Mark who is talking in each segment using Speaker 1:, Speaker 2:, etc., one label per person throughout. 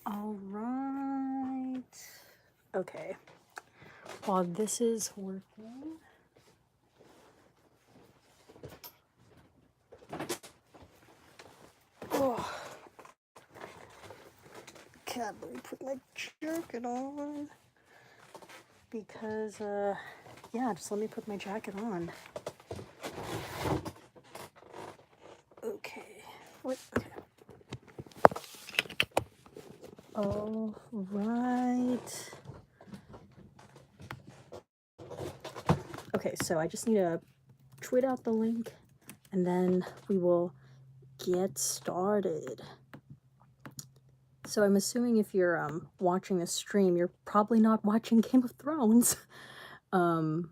Speaker 1: All right. Okay. While this is working. Oh. God, let me put my jacket on. Because, yeah, just let me put my jacket on. Okay. Wait, okay. All right. Okay, so I just need to tweet out the link and then we will get started. So I'm assuming if you're watching this stream, you're probably not watching Game of Thrones. Okay.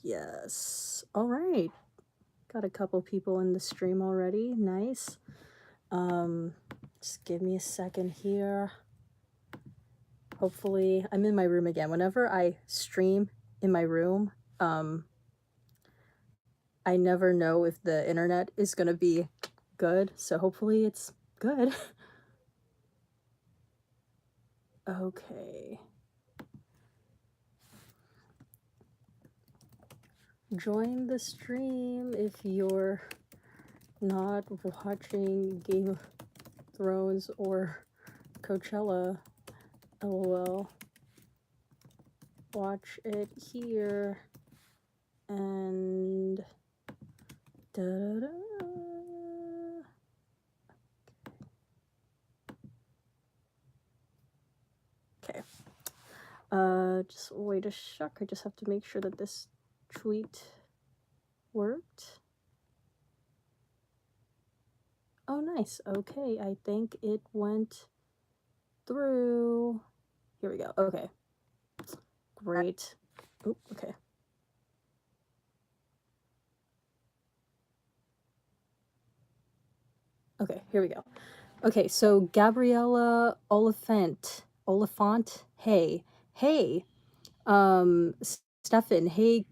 Speaker 1: Yes. All right. Got a couple people in the stream already. Nice. Just give me a second here. Hopefully, I'm in my room again. Whenever I stream in my room, I never know if the internet is gonna be good, so hopefully it's good. Okay. Join the stream if you're not watching Game of Thrones or Coachella. LOL. Watch it here. And da-da-da. Okay. Just wait a sec. I just have to make sure that this tweet worked. Oh, nice. Okay, I think it went through. Here we go. Okay. Great. Oh, okay. Okay, here we go. Okay, so Gabriella Oliphant, hey, Stefan, hey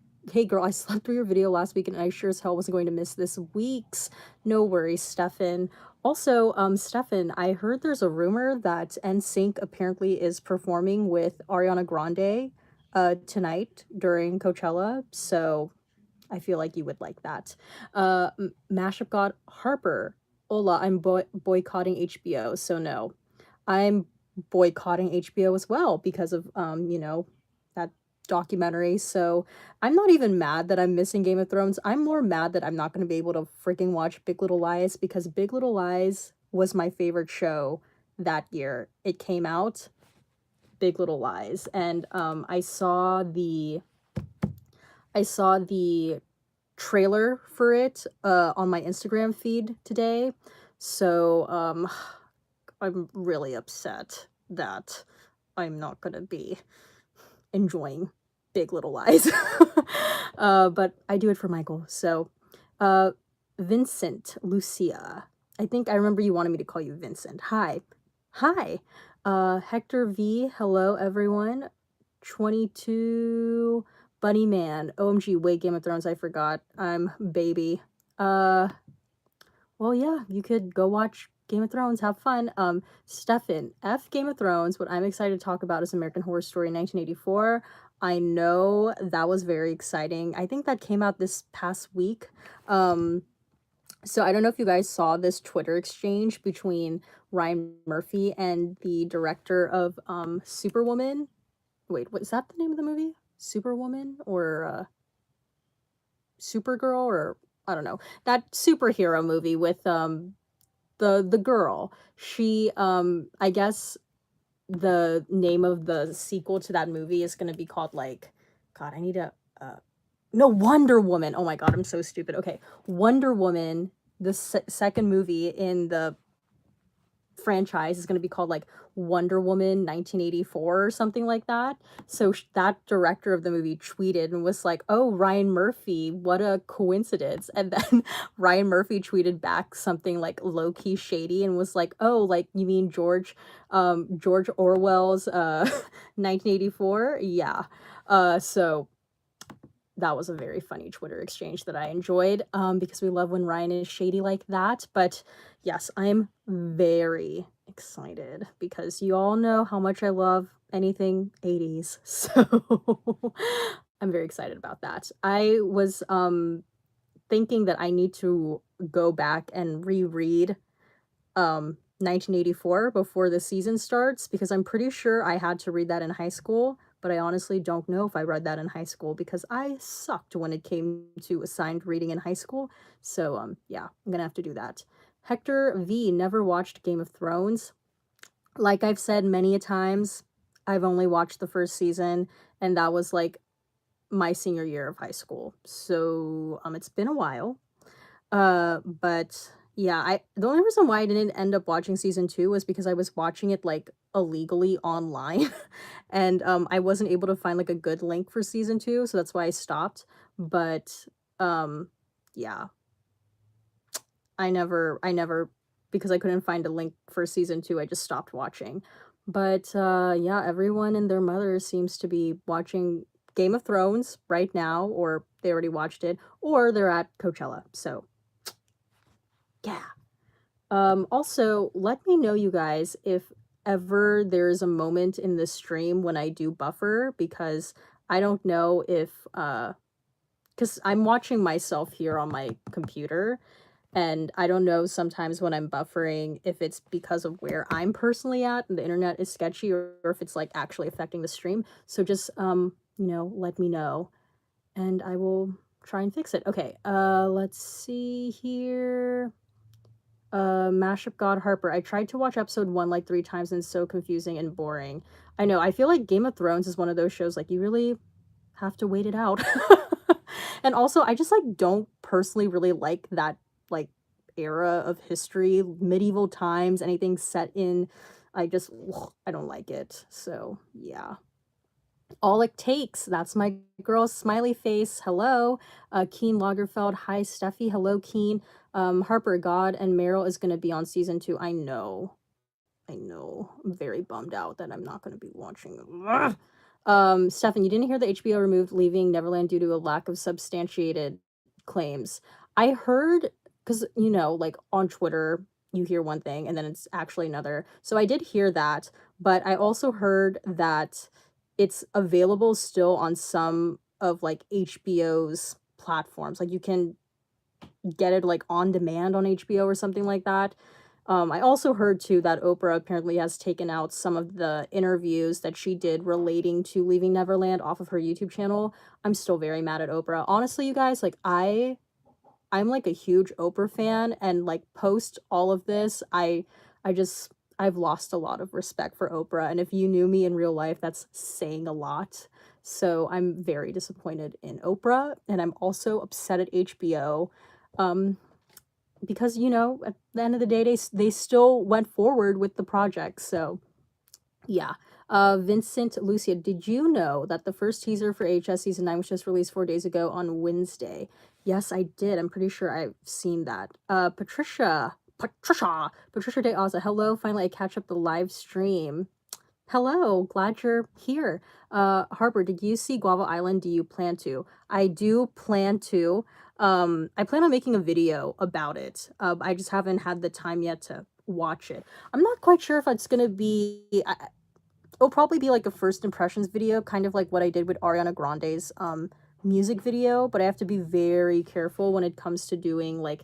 Speaker 1: girl, I slept through your video last week and I sure as hell wasn't going to miss this week's. No worries, Stefan. Also, Stefan, I heard there's a rumor that NSYNC apparently is performing with Ariana Grande tonight during Coachella, so I feel like you would like that. Mashup God Harper, hola, I'm boycotting HBO, so no. I'm boycotting HBO as well because of, you know, that documentary, so I'm not even mad that I'm missing Game of Thrones. I'm more mad that I'm not going to be able to freaking watch Big Little Lies because Big Little Lies was my favorite show that year. It came out, Big Little Lies, and I saw the trailer for it on my Instagram feed today. So I'm really upset that I'm not gonna be enjoying Big Little Lies. But I do it for Michael. So Vincent, Lucia. I think I remember you wanted me to call you Vincent. Hi. Hector V, hello everyone. 22 Bunny Man. OMG, wait, Game of Thrones, I forgot. I'm baby. Well, yeah, you could go watch Game of Thrones, have fun. Stefan, F Game of Thrones. What I'm excited to talk about is American Horror Story 1984. I know that was very exciting. I think that came out this past week. So I don't know if you guys saw this Twitter exchange between Ryan Murphy and the director of Superwoman. Wait, what is that the name of the movie? Superwoman or Supergirl, or I don't know. That superhero movie with the girl. She I guess the name of the sequel to that movie is going to be called like, god, I need to no, Wonder Woman. Oh my god, I'm so stupid. Okay, Wonder Woman, the second movie in the franchise is going to be called like Wonder Woman 1984 or something like that. So that director of the movie tweeted and was like, "Oh, Ryan Murphy, what a coincidence." And then Ryan Murphy tweeted back something like low-key shady and was like, "Oh, like you mean George Orwell's 1984?" Yeah. So that was a very funny Twitter exchange that I enjoyed, because we love when Ryan is shady like that. But yes, I'm very excited because you all know how much I love anything 80s. So I'm very excited about that. I was thinking that I need to go back and reread 1984 before the season starts, because I'm pretty sure I had to read that in high school, but I honestly don't know if I read that in high school because I sucked when it came to assigned reading in high school. So yeah, I'm gonna have to do that. Hector V never watched Game of Thrones. Like I've said many a times, I've only watched the first season, and that was like my senior year of high school. So it's been a while. But yeah, the only reason why I didn't end up watching season 2 was because I was watching it like illegally online and I wasn't able to find like a good link for season 2, so that's why I stopped. But um yeah, I never because I couldn't find a link for season 2, I just stopped watching. But yeah, everyone and their mother seems to be watching Game of Thrones right now, or they already watched it, or they're at Coachella. So yeah. Also, let me know, you guys, if ever there's a moment in the stream when I do buffer, because I don't know if, because I'm watching myself here on my computer, and I don't know sometimes when I'm buffering if it's because of where I'm personally at and the internet is sketchy, or if it's like actually affecting the stream. So just, let me know and I will try and fix it. Okay, let's see here. Mashup God Harper. I tried to watch episode 1 like 3 times and it's so confusing and boring. I know. I feel like Game of Thrones is one of those shows like you really have to wait it out. And also, I just like don't personally really like that like era of history, medieval times, anything set in I don't like it. So, yeah. All it takes. That's my girl, smiley face. Hello. Keen Lagerfeld. Hi, Steffi. Hello, Keen. Harper, God and Meryl is going to be on season 2. I know. I know. I'm very bummed out that I'm not going to be watching them. Ugh. Stefan, you didn't hear the HBO removed Leaving Neverland due to a lack of substantiated claims. I heard, because, like on Twitter, you hear one thing and then it's actually another. So I did hear that, but I also heard that it's available still on some of like HBO's platforms. Like you can get it like on demand on HBO or something like that. I also heard too that Oprah apparently has taken out some of the interviews that she did relating to Leaving Neverland off of her YouTube channel. I'm still very mad at Oprah. Honestly, you guys, like I'm like a huge Oprah fan, and like post all of this, I've lost a lot of respect for Oprah, and if you knew me in real life, that's saying a lot. So I'm very disappointed in Oprah, and I'm also upset at HBO. Um, because at the end of the day they still went forward with the project. So yeah. Vincent Lucia, did you know that the first teaser for HS season 9 was just released 4 days ago on Wednesday? Yes, I did. I'm pretty sure I've seen that. Patricia De Oza, hello, finally I catch up the live stream. Hello, glad you're here. Harper, did you see Guava Island? Do you plan to? I do plan to. I plan on making a video about it. I just haven't had the time yet to watch it. I'm not quite sure if it's gonna be. It'll probably be like a first impressions video, kind of like what I did with Ariana Grande's music video. But I have to be very careful when it comes to doing like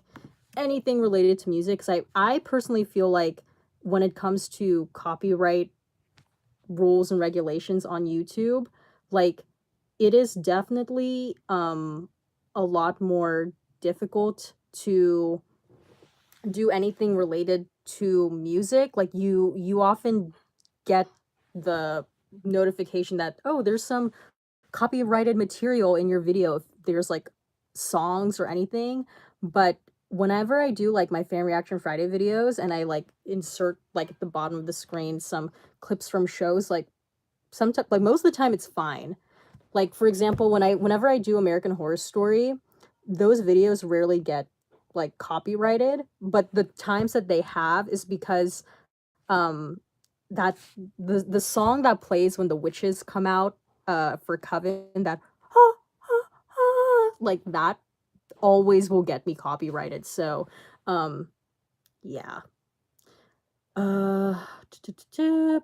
Speaker 1: anything related to music, because I personally feel like when it comes to copyright rules and regulations on YouTube, like it is definitely a lot more difficult to do anything related to music. Like you often get the notification that, oh, there's some copyrighted material in your video if there's like songs or anything. But whenever I do like my fan reaction Friday videos and I like insert like at the bottom of the screen some clips from shows, like sometimes like most of the time it's fine. Like for example, whenever I do American Horror Story, those videos rarely get like copyrighted, but the times that they have is because um that the song that plays when the witches come out for Coven, that like that always will get me copyrighted. So um yeah. Uh,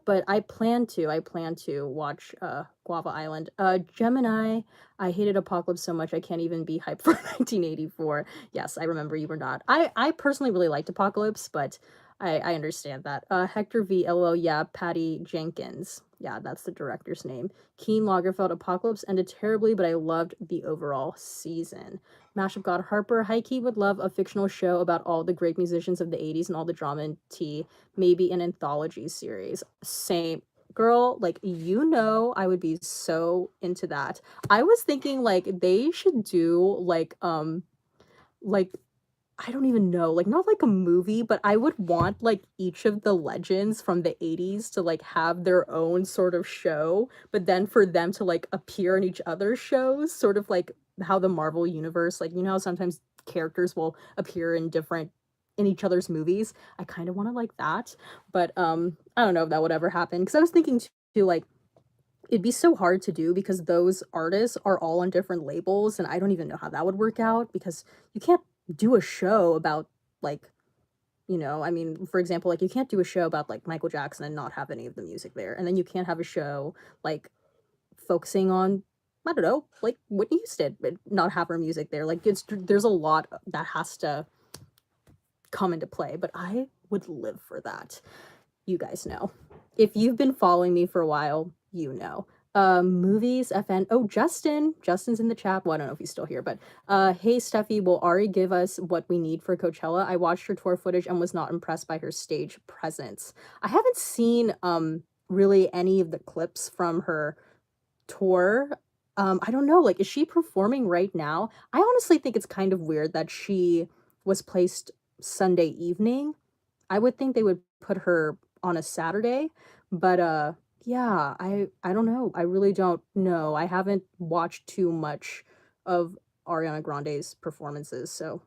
Speaker 1: but I plan to watch Guava Island. Gemini, I hated Apocalypse so much I can't even be hyped for 1984. Yes, I remember you were not. I personally really liked Apocalypse, but I understand that. Hector V, LOL, yeah, Patty Jenkins. Yeah, that's the director's name. Keen Lagerfeld, Apocalypse ended terribly, but I loved the overall season. Mashup God Harper, Heike would love a fictional show about all the great musicians of the 80s and all the drama and tea, maybe an anthology series. Same. Girl, like, I would be so into that. I was thinking like they should do like I don't even know, like not like a movie, but I would want like each of the legends from the 80s to like have their own sort of show, but then for them to like appear in each other's shows, sort of like how the Marvel universe, like how sometimes characters will appear in each other's movies. I kind of want to like that, but I don't know if that would ever happen because I was thinking too like it'd be so hard to do because those artists are all on different labels and I don't even know how that would work out because you can't do a show about like, I mean, for example, like you can't do a show about like Michael Jackson and not have any of the music there. And then you can't have a show like focusing on I don't know, like Whitney Houston, but not have her music there. Like there's a lot that has to come into play, but I would live for that. You guys know. If you've been following me for a while, you know. Movies, FN. Oh, Justin's in the chat. Well, I don't know if he's still here, but hey, Steffi, will Ari give us what we need for Coachella? I watched her tour footage and was not impressed by her stage presence. I haven't seen really any of the clips from her tour. I don't know, like, is she performing right now? I honestly think it's kind of weird that she was placed Sunday evening. I would think they would put her on a Saturday, but yeah, I don't know. I really don't know. I haven't watched too much of Ariana Grande's performances, so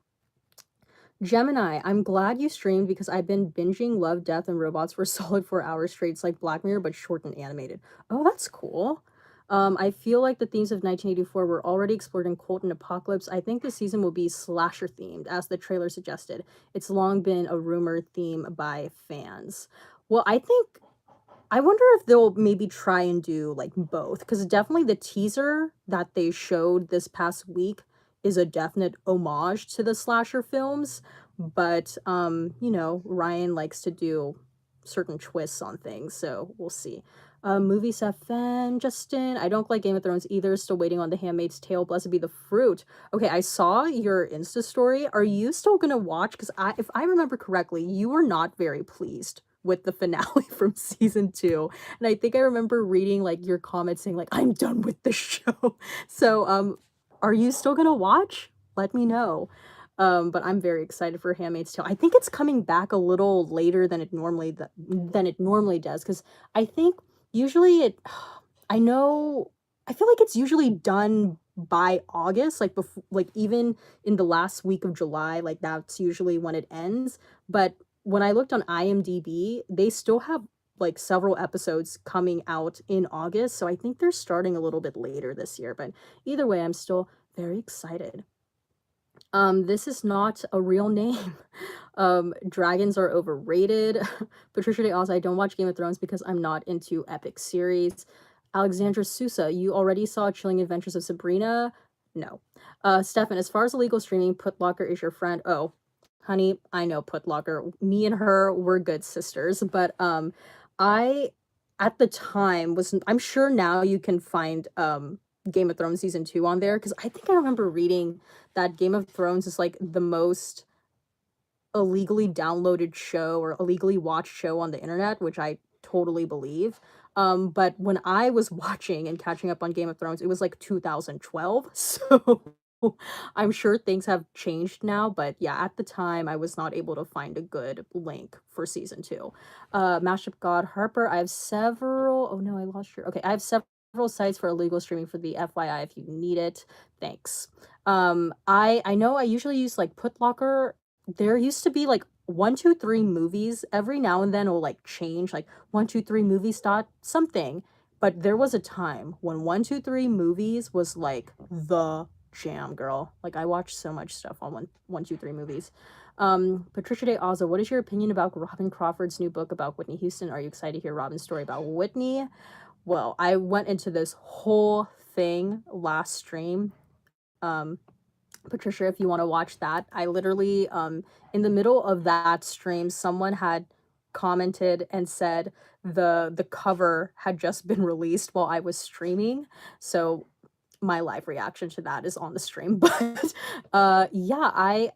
Speaker 1: Gemini, I'm glad you streamed because I've been binging Love, Death, and Robots for a solid 4 hours straight. It's like Black Mirror, but short and animated. Oh, that's cool. I feel like the themes of 1984 were already explored in Cult and Apocalypse. I think this season will be slasher themed, as the trailer suggested. It's long been a rumored theme by fans. Well, I wonder if they'll maybe try and do like both, because definitely the teaser that they showed this past week is a definite homage to the slasher films, but Ryan likes to do certain twists on things, so we'll see. Movie stuff, fan Justin. I don't like Game of Thrones either. Still waiting on The Handmaid's Tale. Blessed be the fruit. Okay, I saw your Insta story. Are you still gonna watch? Because if I remember correctly, you were not very pleased with the finale from season 2. And I think I remember reading like your comments saying like I'm done with the show. So are you still gonna watch? Let me know. But I'm very excited for Handmaid's Tale. I think it's coming back a little later than it normally does because I think usually I know I feel like it's usually done by August, like before, like even in the last week of July, like that's usually when it ends. But when I looked on IMDb, they still have like several episodes coming out in August, so I think they're starting a little bit later this year. But either way, I'm still very excited. This is not a real name. Dragons are overrated. Patricia de Oz, I don't watch Game of Thrones because I'm not into epic series. Alexandra Sousa, you already saw Chilling Adventures of Sabrina? No. Stefan, as far as illegal streaming, Putlocker is your friend. Oh, honey, I know Putlocker. Me and her were good sisters, but I at the time I'm sure now you can find Game of Thrones season 2 on there because I think I remember reading that Game of Thrones is like the most illegally downloaded show or illegally watched show on the internet, which I totally believe. But when I was watching and catching up on Game of Thrones, it was like 2012. So I'm sure things have changed now, but yeah, at the time I was not able to find a good link for season 2. Mashup God Harper, I have several. Oh no, I lost your. Okay, I have several sites for illegal streaming for the FYI if you need it. Thanks. I know I usually use like Putlocker. There used to be like 123 movies. Every now and then it will like change, like 123 movies dot something. But there was a time when 123 movies was like the jam, girl. Like I watched so much stuff on 123 movies. Patricia Day Ozzo, what is your opinion about Robin Crawford's new book about Whitney Houston? Are you excited to hear Robin's story about Whitney? Well, I went into this whole thing last stream. Patricia, if you want to watch that, I literally in the middle of that stream, someone had commented and said the cover had just been released while I was streaming. So my live reaction to that is on the stream. But yeah, I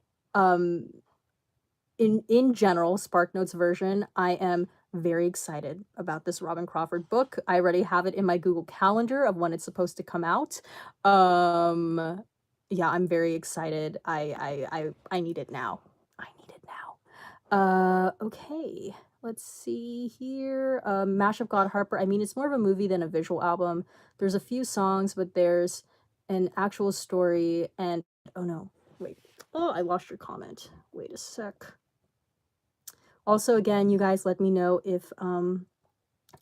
Speaker 1: in general, SparkNotes version, I am very excited about this Robin Crawford book. I already have it in my Google Calendar of when it's supposed to come out. Yeah, I'm very excited. I need it now. I need it now. Okay. Let's see here. Mash of God Harper. I mean, it's more of a movie than a visual album. There's a few songs, but there's an actual story. And oh no, wait. Oh, I lost your comment. Wait a sec. Also, again, you guys let me know if I'm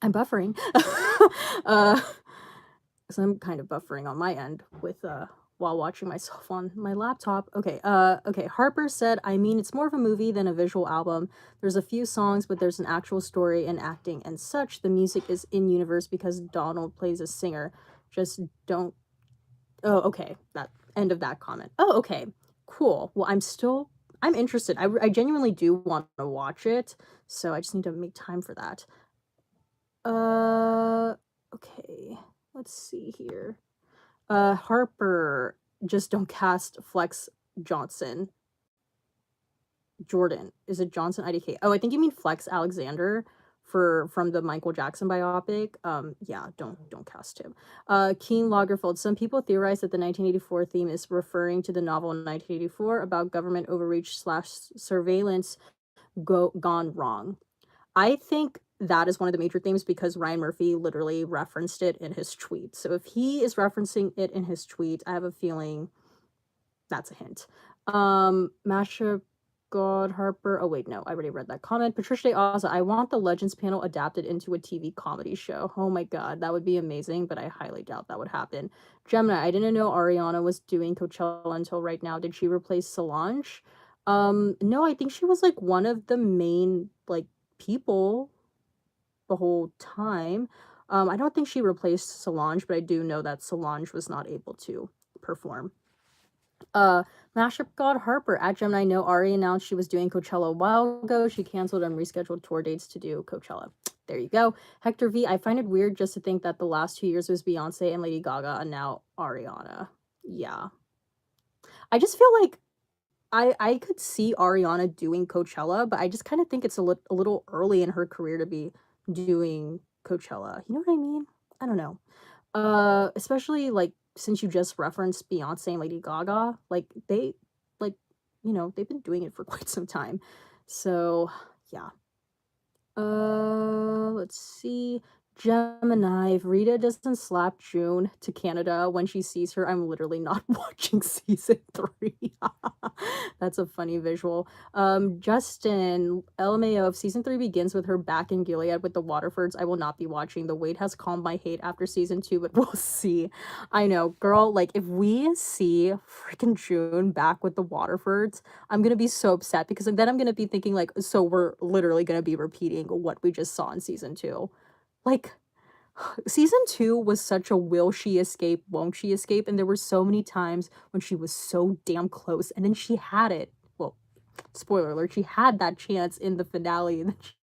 Speaker 1: buffering. Because I'm kind of buffering on my end with while watching myself on my laptop. Okay, okay. Harper said, I mean, it's more of a movie than a visual album. There's a few songs, but there's an actual story and acting and such. The music is in universe because Donald plays a singer. Just don't. Oh, okay. That end of that comment. Oh, okay. Cool. Well, I'm interested. I genuinely do want to watch it, so I just need to make time for that. Okay. Let's see here. Harper, just don't cast Flex Johnson. Jordan. Is it Johnson IDK? Oh, I think you mean Flex Alexander from the Michael Jackson biopic. Yeah, don't cast him. Keen Lagerfeld. Some people theorize that the 1984 theme is referring to the novel in 1984 about government overreach / surveillance gone wrong. I think that is one of the major themes because Ryan Murphy literally referenced it in his tweet. So if he is referencing it in his tweet, I have a feeling that's a hint. Masha God Harper. Oh wait, no, I already read that comment. Patricia Day Oza, I want the Legends panel adapted into a TV comedy show. Oh my god, that would be amazing, but I highly doubt that would happen. Gemini, I didn't know Ariana was doing Coachella until right now. Did she replace Solange? No, I think she was like one of the main like people the whole time. I don't think she replaced Solange, but I do know that Solange was not able to perform. Mashup God Harper at Gemini. No, Ari announced she was doing Coachella a while ago. She canceled and rescheduled tour dates to do Coachella. There you go. Hector V. I find it weird just to think that the last 2 years was Beyonce and Lady Gaga and now Ariana. Yeah. I just feel like I could see Ariana doing Coachella, but I just kind of think it's a little early in her career to be doing Coachella. You know what I mean? I don't know. Especially like since you just referenced Beyonce and Lady Gaga, like they like they've been doing it for quite some time. So, yeah. Let's see. Gemini, if Rita doesn't slap June to Canada when she sees her, I'm literally not watching season 3. That's a funny visual. Justin, LMAO, if season 3 begins with her back in Gilead with the Waterfords, I will not be watching. The weight has calmed my hate after season 2, but we'll see. I know, girl, like, if we see freaking June back with the Waterfords, I'm gonna be so upset because then I'm gonna be thinking, like, so we're literally gonna be repeating what we just saw in season 2. Like, season 2 was such a will she escape, won't she escape, and there were so many times when she was so damn close, and then she had it. Well, spoiler alert, she had that chance in the finale, and then she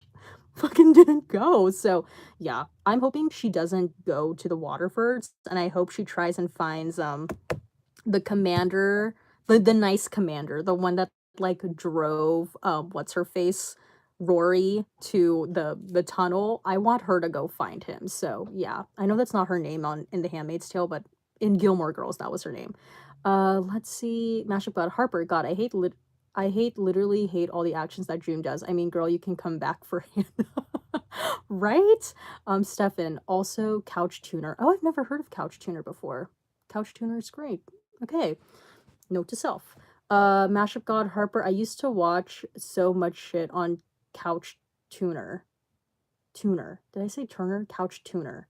Speaker 1: fucking didn't go. So, yeah, I'm hoping she doesn't go to the Waterfords, and I hope she tries and finds, the commander, the nice commander, the one that, like, drove, what's-her-face, Rory to the tunnel. I want her to go find him. So yeah, I know that's not her name in The Handmaid's Tale, but in Gilmore Girls that was her name. Let's see. Mashup God Harper. God, literally hate all the actions that June does. I mean, girl, you can come back for Hannah. Right? Stefan, also Couch Tuner. Oh, I've never heard of Couch Tuner before. Couch Tuner is great. Okay. Note to self. Mashup God Harper. I used to watch so much shit on Couch Tuner. Tuner. Did I say Turner? Couch Tuner.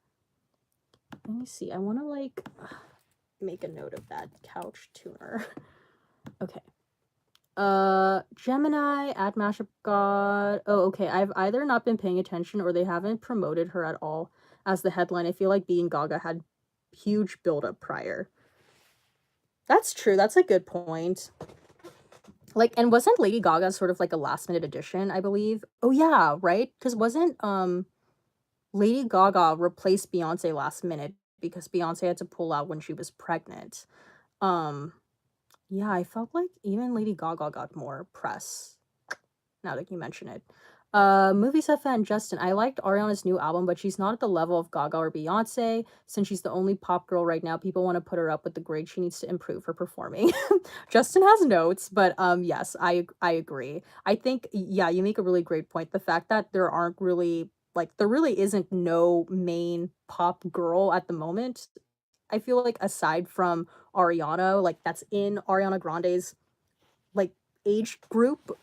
Speaker 1: Let me see. I want to like make a note of that. Couch Tuner. Okay. Gemini at Mashup God. Oh, okay. I've either not been paying attention or they haven't promoted her at all as the headline. I feel like Being Gaga had huge buildup prior. That's true. That's a good point. Like, and wasn't Lady Gaga sort of like a last minute addition, I believe? Oh yeah, right? Because wasn't Lady Gaga replaced Beyonce last minute because Beyonce had to pull out when she was pregnant. Yeah, I felt like even Lady Gaga got more press now that you mention it. Movies fan Justin. I liked Ariana's new album, but she's not at the level of Gaga or Beyonce. Since she's the only pop girl right now, people want to put her up with the grade she needs to improve her performing. Justin has notes, but yes, I agree. I think yeah, you make a really great point. The fact that there aren't really like there really isn't no main pop girl at the moment. I feel like aside from Ariana, like that's in Ariana Grande's like age group.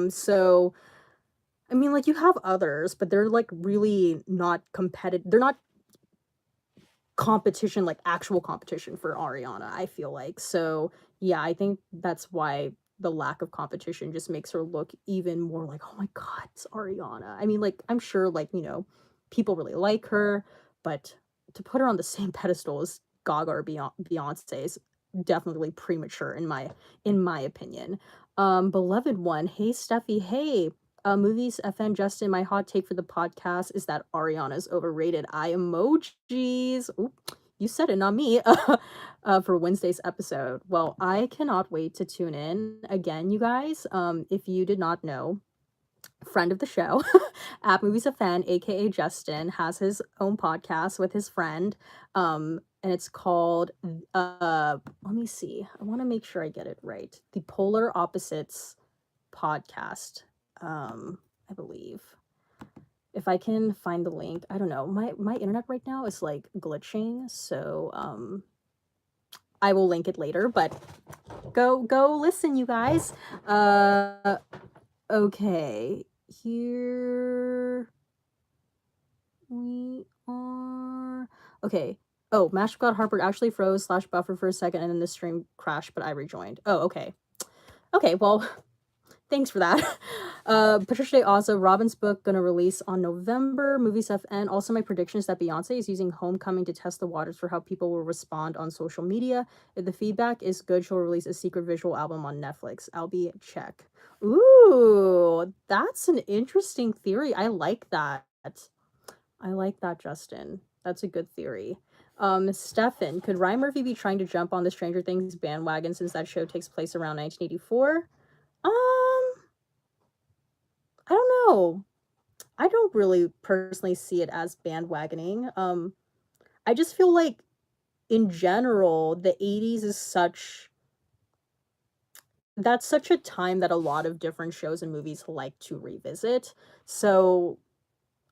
Speaker 1: So I mean, like, you have others, but they're, like, really not competitive. They're not competition, like, actual competition for Ariana, I feel like. So, yeah, I think that's why the lack of competition just makes her look even more like, "Oh my god, it's Ariana." I mean, like, I'm sure, like, people really like her, but to put her on the same pedestal as Gaga or Beyoncé is definitely premature in my opinion. Beloved one, hey Steffi, hey. Movies FN Justin, my hot take for the podcast is that Ariana's overrated. I emojis. Oop, you said it, not me. For Wednesday's episode. Well, I cannot wait to tune in again, you guys. If you did not know, friend of the show, at Movies a Fan, aka Justin, has his own podcast with his friend. And it's called let me see. I want to make sure I get it right. The Polar Opposites podcast. I believe. If I can find the link, I don't know. My internet right now is like glitching, so I will link it later, but go listen, you guys. Okay. Here we are. Okay. Oh, Mash God Harper actually froze / buffered for a second and then the stream crashed, but I rejoined. Oh, okay. Okay, well, thanks for that. Patricia Day also, Robin's book gonna release on November. Movie stuff, and also my prediction is that Beyonce is using Homecoming to test the waters for how people will respond on social media. If the feedback is good, she'll release a secret visual album on Netflix. I'll be check. Ooh, that's an interesting theory. I like that. I like that, Justin. That's a good theory. Stefan, could Ryan Murphy be trying to jump on the Stranger Things bandwagon since that show takes place around 1984? I don't know. I don't really personally see it as bandwagoning. I just feel like in general, the 80s is that's such a time that a lot of different shows and movies like to revisit. So,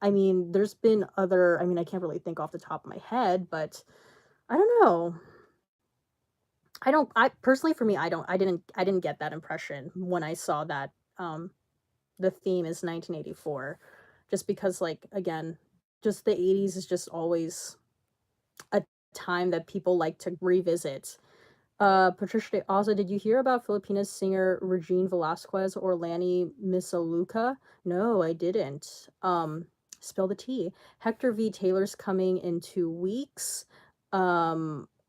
Speaker 1: I mean, there's been other, I mean, I can't really think off the top of my head, but I don't know. I personally for me, I didn't get that impression when I saw that the theme is 1984, just because like again, just the 80s is just always a time that people like to revisit. Patricia also, did you hear about Filipina singer Regine Velasquez or Lanny Misaluka? No, I didn't. Spill the tea. Hector V. Taylor's coming in 2 weeks.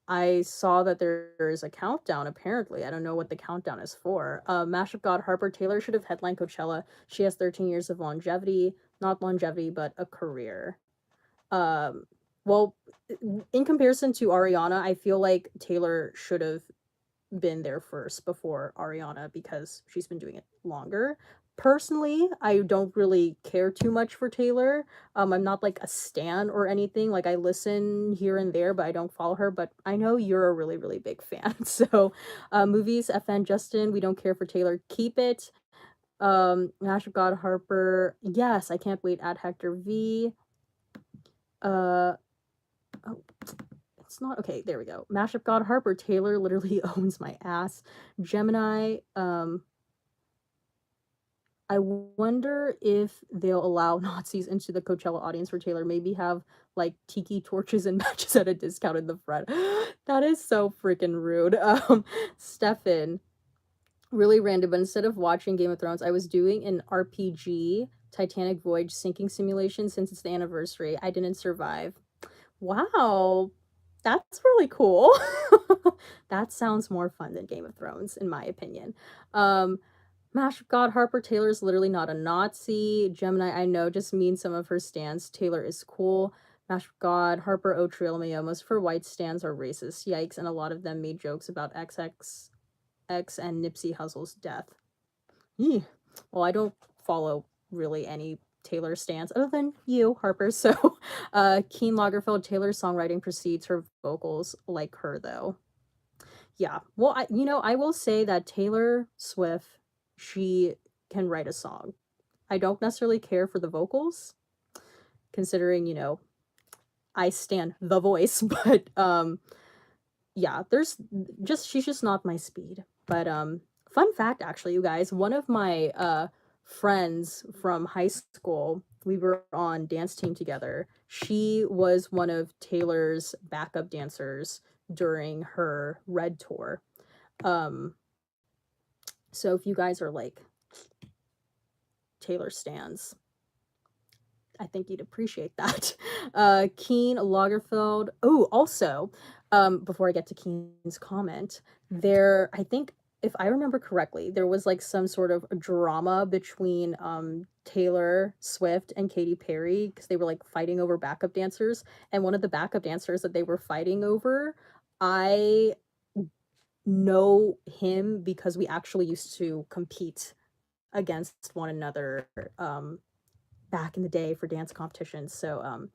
Speaker 1: I saw that there is a countdown, apparently. I don't know what the countdown is for. Mashup God Harper Taylor should have headlined Coachella. She has 13 years of longevity. Not longevity, but a career. Well, in comparison to Ariana, I feel like Taylor should have been there first before Ariana because she's been doing it longer. Personally, I don't really care too much for Taylor. I'm not like a stan or anything. Like I listen here and there, but I don't follow her. But I know you're a really, really big fan. So, movies, FN Justin, we don't care for Taylor. Keep it. Nash of God Harper. Yes, I can't wait. Add Hector V. Uh oh, it's not okay. There we go. Mashup God Harper. Taylor literally owns my ass. Gemini. I wonder if they'll allow Nazis into the Coachella audience for Taylor. Maybe have like tiki torches and matches at a discount in the front. That is so freaking rude. Stefan, really random, but instead of watching Game of Thrones, I was doing an RPG Titanic Voyage sinking simulation since it's the anniversary. I didn't survive. Wow, that's really cool. That sounds more fun than Game of Thrones, in my opinion. Mash of God, Harper Taylor is literally not a Nazi. Gemini, I know, just means some of her stands. Taylor is cool. Mash of God, Harper O'Trail most for white stands are racist. Yikes, and a lot of them made jokes about XXX and Nipsey Hussle's death. Eeh. Well, I don't follow really any Taylor stands other than you, Harper. So, Keen Lagerfeld, Taylor's songwriting precedes her vocals like her, though. Yeah. Well, I will say that Taylor Swift, she can write a song. I don't necessarily care for the vocals, considering, I stand The Voice, but yeah, there's just she's just not my speed. But fun fact actually, you guys, one of my friends from high school, we were on dance team together. She was one of Taylor's backup dancers during her Red tour. Um so if you guys are like Taylor stans, I think you'd appreciate that. Keen Lagerfeld. Oh, also, before I get to Keen's comment, I think, if I remember correctly, there was like some sort of drama between Taylor Swift and Katy Perry because they were like fighting over backup dancers. And one of the backup dancers that they were fighting over, I know him because we actually used to compete against one another back in the day for dance competitions. So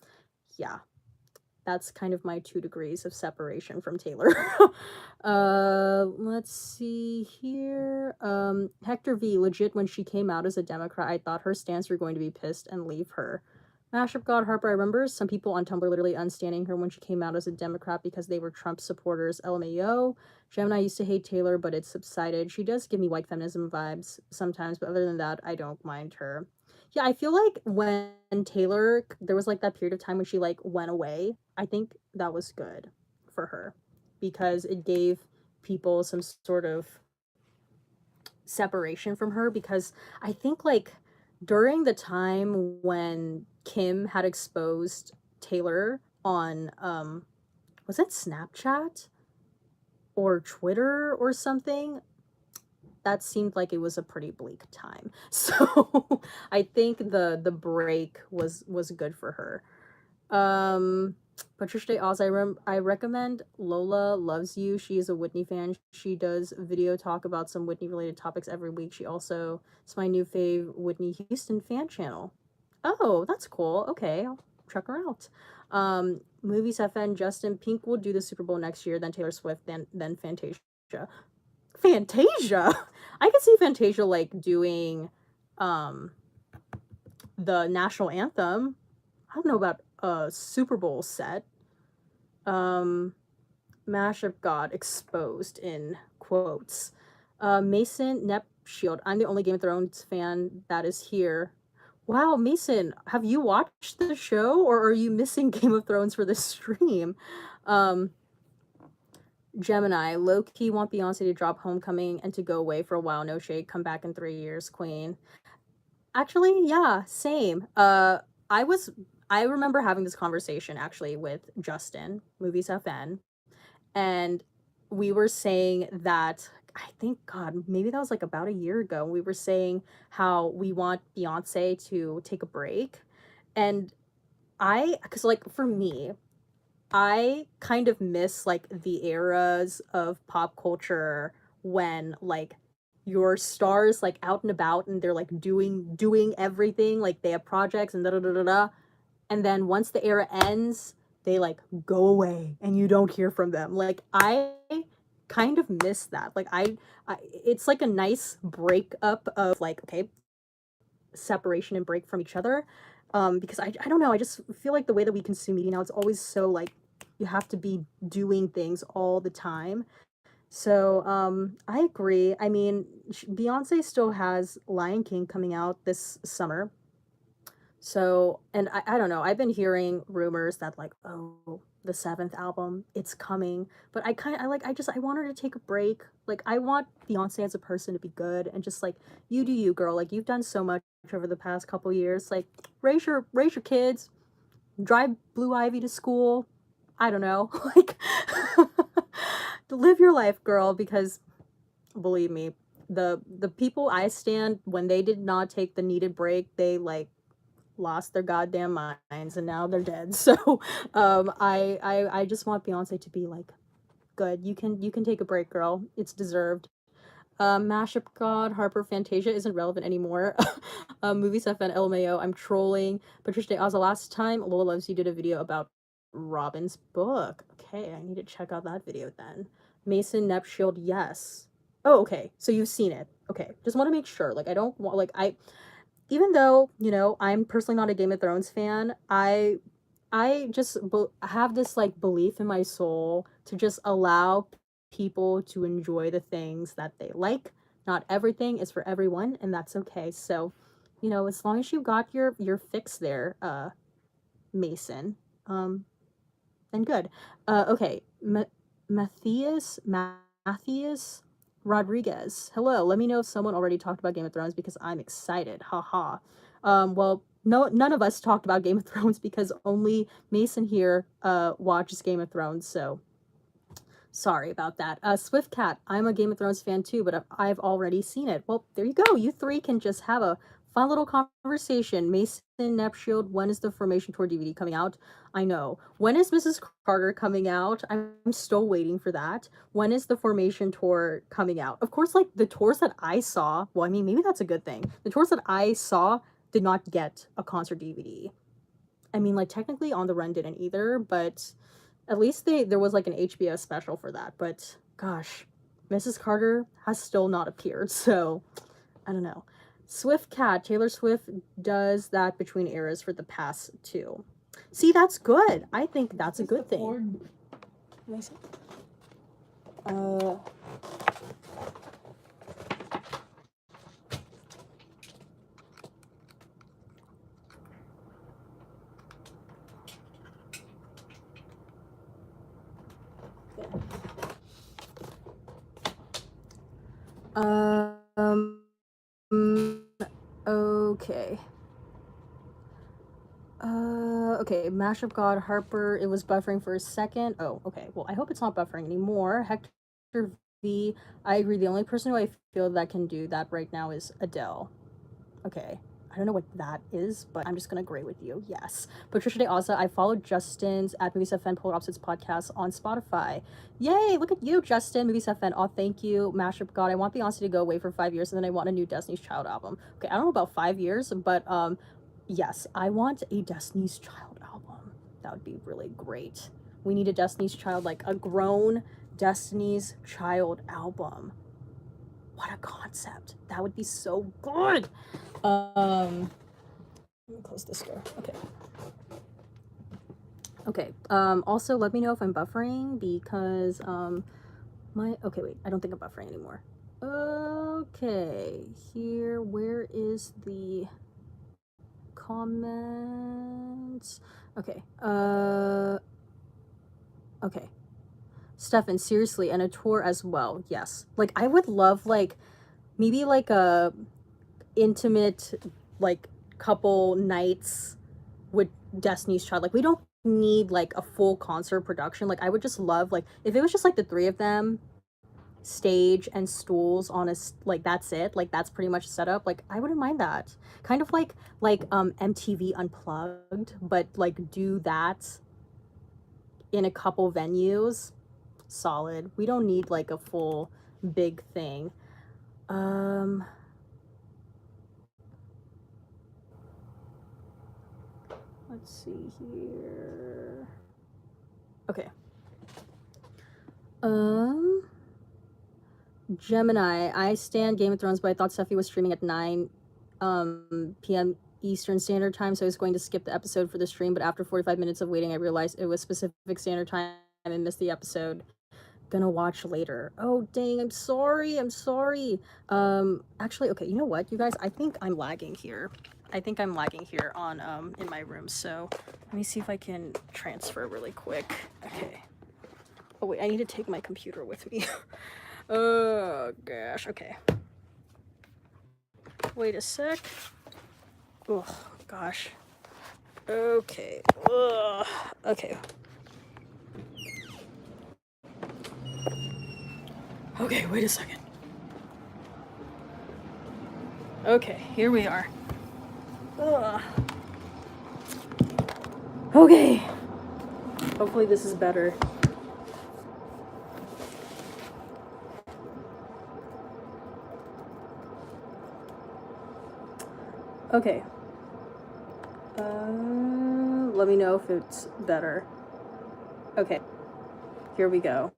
Speaker 1: yeah, that's kind of my 2 degrees of separation from Taylor. Let's see here. Hector V, legit, when she came out as a Democrat, I thought her stance were going to be pissed and leave her. Mashup God Harper, I remember some people on Tumblr literally unstanding her when she came out as a Democrat because they were Trump supporters. LMAO. Gemini used to hate Taylor, but it subsided. She does give me white feminism vibes sometimes, but other than that, I don't mind her. Yeah, I feel like when Taylor, there was like that period of time when she like went away. I think that was good for her because it gave people some sort of separation from her, because I think like during the time when Kim had exposed Taylor on was it Snapchat or Twitter or something, that seemed like it was a pretty bleak time. So I think the break was good for her. Patricia Day Oz, I recommend Lola Loves You. She is a Whitney fan. She does video talk about some Whitney related topics every week. She also is my new fave Whitney Houston fan channel. Oh, that's cool. Okay, I'll check her out. Movies FN Justin, Pink will do the Super Bowl next year, then Taylor Swift, then Fantasia. Fantasia. I could see Fantasia like doing the national anthem. I don't know about a Super Bowl set. Mashup God exposed in quotes. Mason Nep Shield. I'm the only Game of Thrones fan that is here. Wow, Mason, have you watched the show or are you missing Game of Thrones for this stream? Gemini, low-key want Beyonce to drop Homecoming and to go away for a while. No shade, come back in 3 years, queen. Actually, yeah, same. I remember having this conversation actually with Justin, Movies FN, and we were saying that, I think, God, maybe that was like about a year ago. We were saying how we want Beyonce to take a break. And because like for me, I kind of miss like the eras of pop culture when like your stars like out and about and they're like doing everything, like they have projects and da da da da da, and then once the era ends, they like go away and you don't hear from them. Like I kind of miss that. Like I it's like a nice breakup of like, okay, separation and break from each other. Because I don't know, I just feel like the way that we consume media now, it's always so like you have to be doing things all the time. So I agree. I mean, Beyonce still has Lion King coming out this summer. So, and I don't know, I've been hearing rumors that like, oh, the seventh album, it's coming. But I want her to take a break. Like, I want Beyonce as a person to be good and just like, you do you, girl. Like, you've done so much over the past couple years. Like, raise your kids, drive Blue Ivy to school. I don't know. Like, live your life, girl, because believe me, the people I stand, when they did not take the needed break, they like lost their goddamn minds and now they're dead. So I just want Beyonce to be like good. You can take a break, girl. It's deserved. Mashup God, Harper Fantasia isn't relevant anymore. Movie stuff and LMAO. I'm trolling. Patricia Day Oz, the last time Lola Loves You did a video about Robin's book. Okay, I need to check out that video then. Mason Nepshield, yes. Oh, okay. So you've seen it. Okay. Just want to make sure. Like I don't want like I even though, you know, I'm personally not a Game of Thrones fan, I just have this like belief in my soul to just allow people to enjoy the things that they like. Not everything is for everyone, and that's okay. So, you know, as long as you got your fix there, Mason, then good. Okay, Matthias Rodriguez. Hello. Let me know if someone already talked about Game of Thrones because I'm excited. Haha. Well, no, none of us talked about Game of Thrones because only Mason here watches Game of Thrones. So sorry about that. Swift Cat. I'm a Game of Thrones fan too, but I've already seen it. Well, there you go. You three can just have a fun little conversation. Mason Nepshield, when is the Formation Tour DVD coming out? I know. When is Mrs. Carter coming out? I'm still waiting for that. When is the Formation Tour coming out? Of course, like the tours that I saw, well, I mean, maybe that's a good thing. The tours that I saw did not get a concert DVD. I mean, like technically On the Run didn't either, but at least there was like an HBO special for that. But gosh, Mrs. Carter has still not appeared, so I don't know. Swift Cat, Taylor Swift does that between eras for the past two. See, that's good. I think that's a good thing. Okay. Okay, Mashup God, Harper, it was buffering for a second. Oh, okay. Well, I hope it's not buffering anymore. Hector V, I agree. The only person who I feel that can do that right now is Adele. Okay. I don't know what that is, but I'm just gonna agree with you. Yes. Patricia Day Asa, I followed Justin's at Movies FN Polar Opposites podcast on Spotify. Yay! Look at you, Justin. Movies FN. Oh, thank you. Mashup God. I want Beyonce to go away for 5 years, and then I want a new Destiny's Child album. Okay, I don't know about 5 years, but yes, I want a Destiny's Child album. That would be really great. We need a Destiny's Child, like a grown Destiny's Child album. What a concept. That would be so good. Let me close this door. Okay. Okay. Also let me know if I'm buffering because okay, wait, I don't think I'm buffering anymore. Okay, here, where is the comments? Okay. Okay. Stefan, seriously, and a tour as well. Yes. Like I would love like maybe like a intimate like couple nights with Destiny's Child. Like we don't need like a full concert production. Like I would just love like if it was just like the three of them, stage and stools on a like that's it. Like that's pretty much set up. Like I wouldn't mind that. Kind of like MTV Unplugged, but like do that in a couple venues. Solid. We don't need like a full big thing. Let's see here. Okay. Gemini, I stand Game of Thrones, but I thought Steffi was streaming at 9 p.m. Eastern Standard Time, so I was going to skip the episode for the stream, but after 45 minutes of waiting, I realized it was Pacific Standard Time and missed the episode. Gonna watch later. Oh, dang, I'm sorry. Actually, okay, you know what, you guys? I think I'm lagging here. On, in my room, so let me see if I can transfer really quick. Okay. Oh, wait, I need to take my computer with me. Oh, gosh, okay. Wait a sec. Oh, gosh. Okay. Ugh. Okay. Okay, wait a second. Okay, here we are. Ugh. Okay. Hopefully this is better. Okay. Let me know if it's better. Okay. Here we go.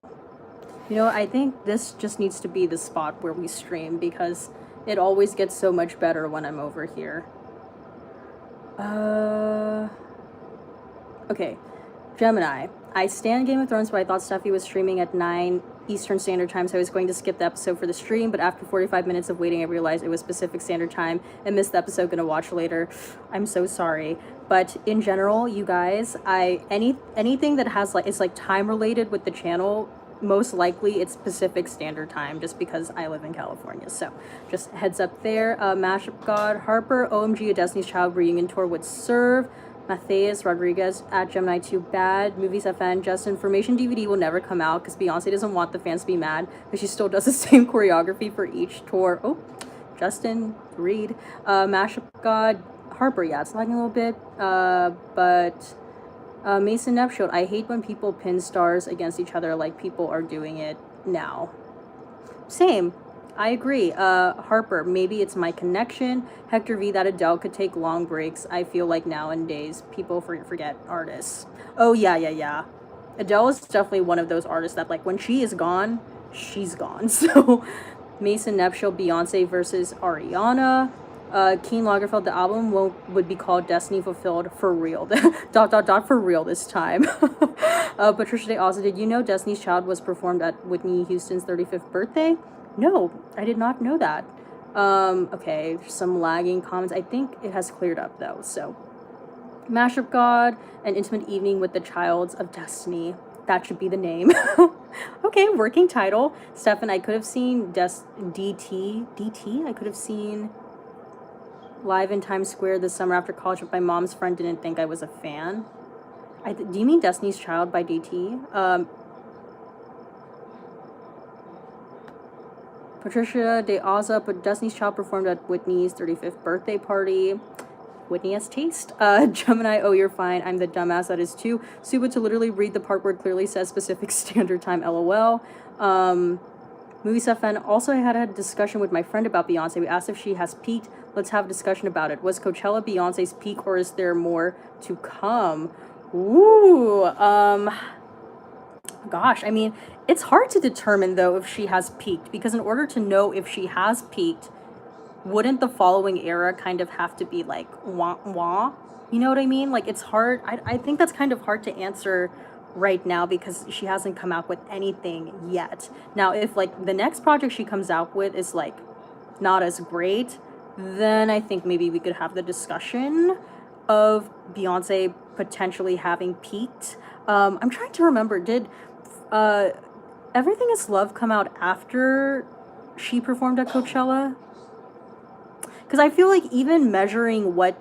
Speaker 1: You know, I think this just needs to be the spot where we stream because it always gets so much better when I'm over here. Okay. Gemini, I stand Game of Thrones, but I thought Steffi was streaming at 9 Eastern Standard Time, so I was going to skip the episode for the stream, but after 45 minutes of waiting, I realized it was Pacific Standard Time and missed the episode. Gonna watch later. I'm so sorry. But in general, you guys, anything that has it's like time related with the channel, most likely it's Pacific Standard Time just because I live in California. So just heads up there. Mashup God, Harper, OMG, A Destiny's Child reunion tour would serve. Matthias Rodriguez at Gemini 2 bad. Movies FN. Just information DVD will never come out because Beyonce doesn't want the fans to be mad, but she still does the same choreography for each tour. Oh, Justin Reed. Mashup God, Harper. Yeah, it's lagging a little bit. But Mason Nepshot. I hate when people pin stars against each other like people are doing it now. Same. I agree. Harper, maybe it's my connection. Hector V, that Adele could take long breaks. I feel like nowadays people forget artists. Oh, yeah. Adele is definitely one of those artists that, like, when she is gone, she's gone. So, Mason Nepshot, Beyonce versus Ariana. Keen Lagerfeld, the album would be called Destiny Fulfilled for real. ... for real this time. Patricia Day also, did you know Destiny's Child was performed at Whitney Houston's 35th birthday? No, I did not know that. Okay, some lagging comments. I think it has cleared up though, so. Mashup God, An Intimate Evening with the Childs of Destiny. That should be the name. Okay, working title. Stefan, I could have seen DT? I could have seen live in Times Square this summer after college, but my mom's friend didn't think I was a fan. Do you mean Destiny's Child by DT? Patricia De Aza, but Destiny's Child performed at Whitney's 35th birthday party. Whitney has taste. Gemini, oh, you're fine. I'm the dumbass that is too. Suba to literally read the part where it clearly says Pacific Standard Time, LOL. Movie Fan. Also, I had a discussion with my friend about Beyonce. We asked if she has peaked. Let's have a discussion about it. Was Coachella Beyonce's peak, or is there more to come? Ooh, gosh, I mean, it's hard to determine, though, if she has peaked, because in order to know if she has peaked, wouldn't the following era kind of have to be, like, wah-wah? You know what I mean? Like, it's hard. I think that's kind of hard to answer right now because she hasn't come out with anything yet. Now, if, like, the next project she comes out with is, like, not as great, then I think maybe we could have the discussion of Beyonce potentially having peaked. I'm trying to remember, did Everything Is Love come out after she performed at Coachella? Because I feel like even measuring what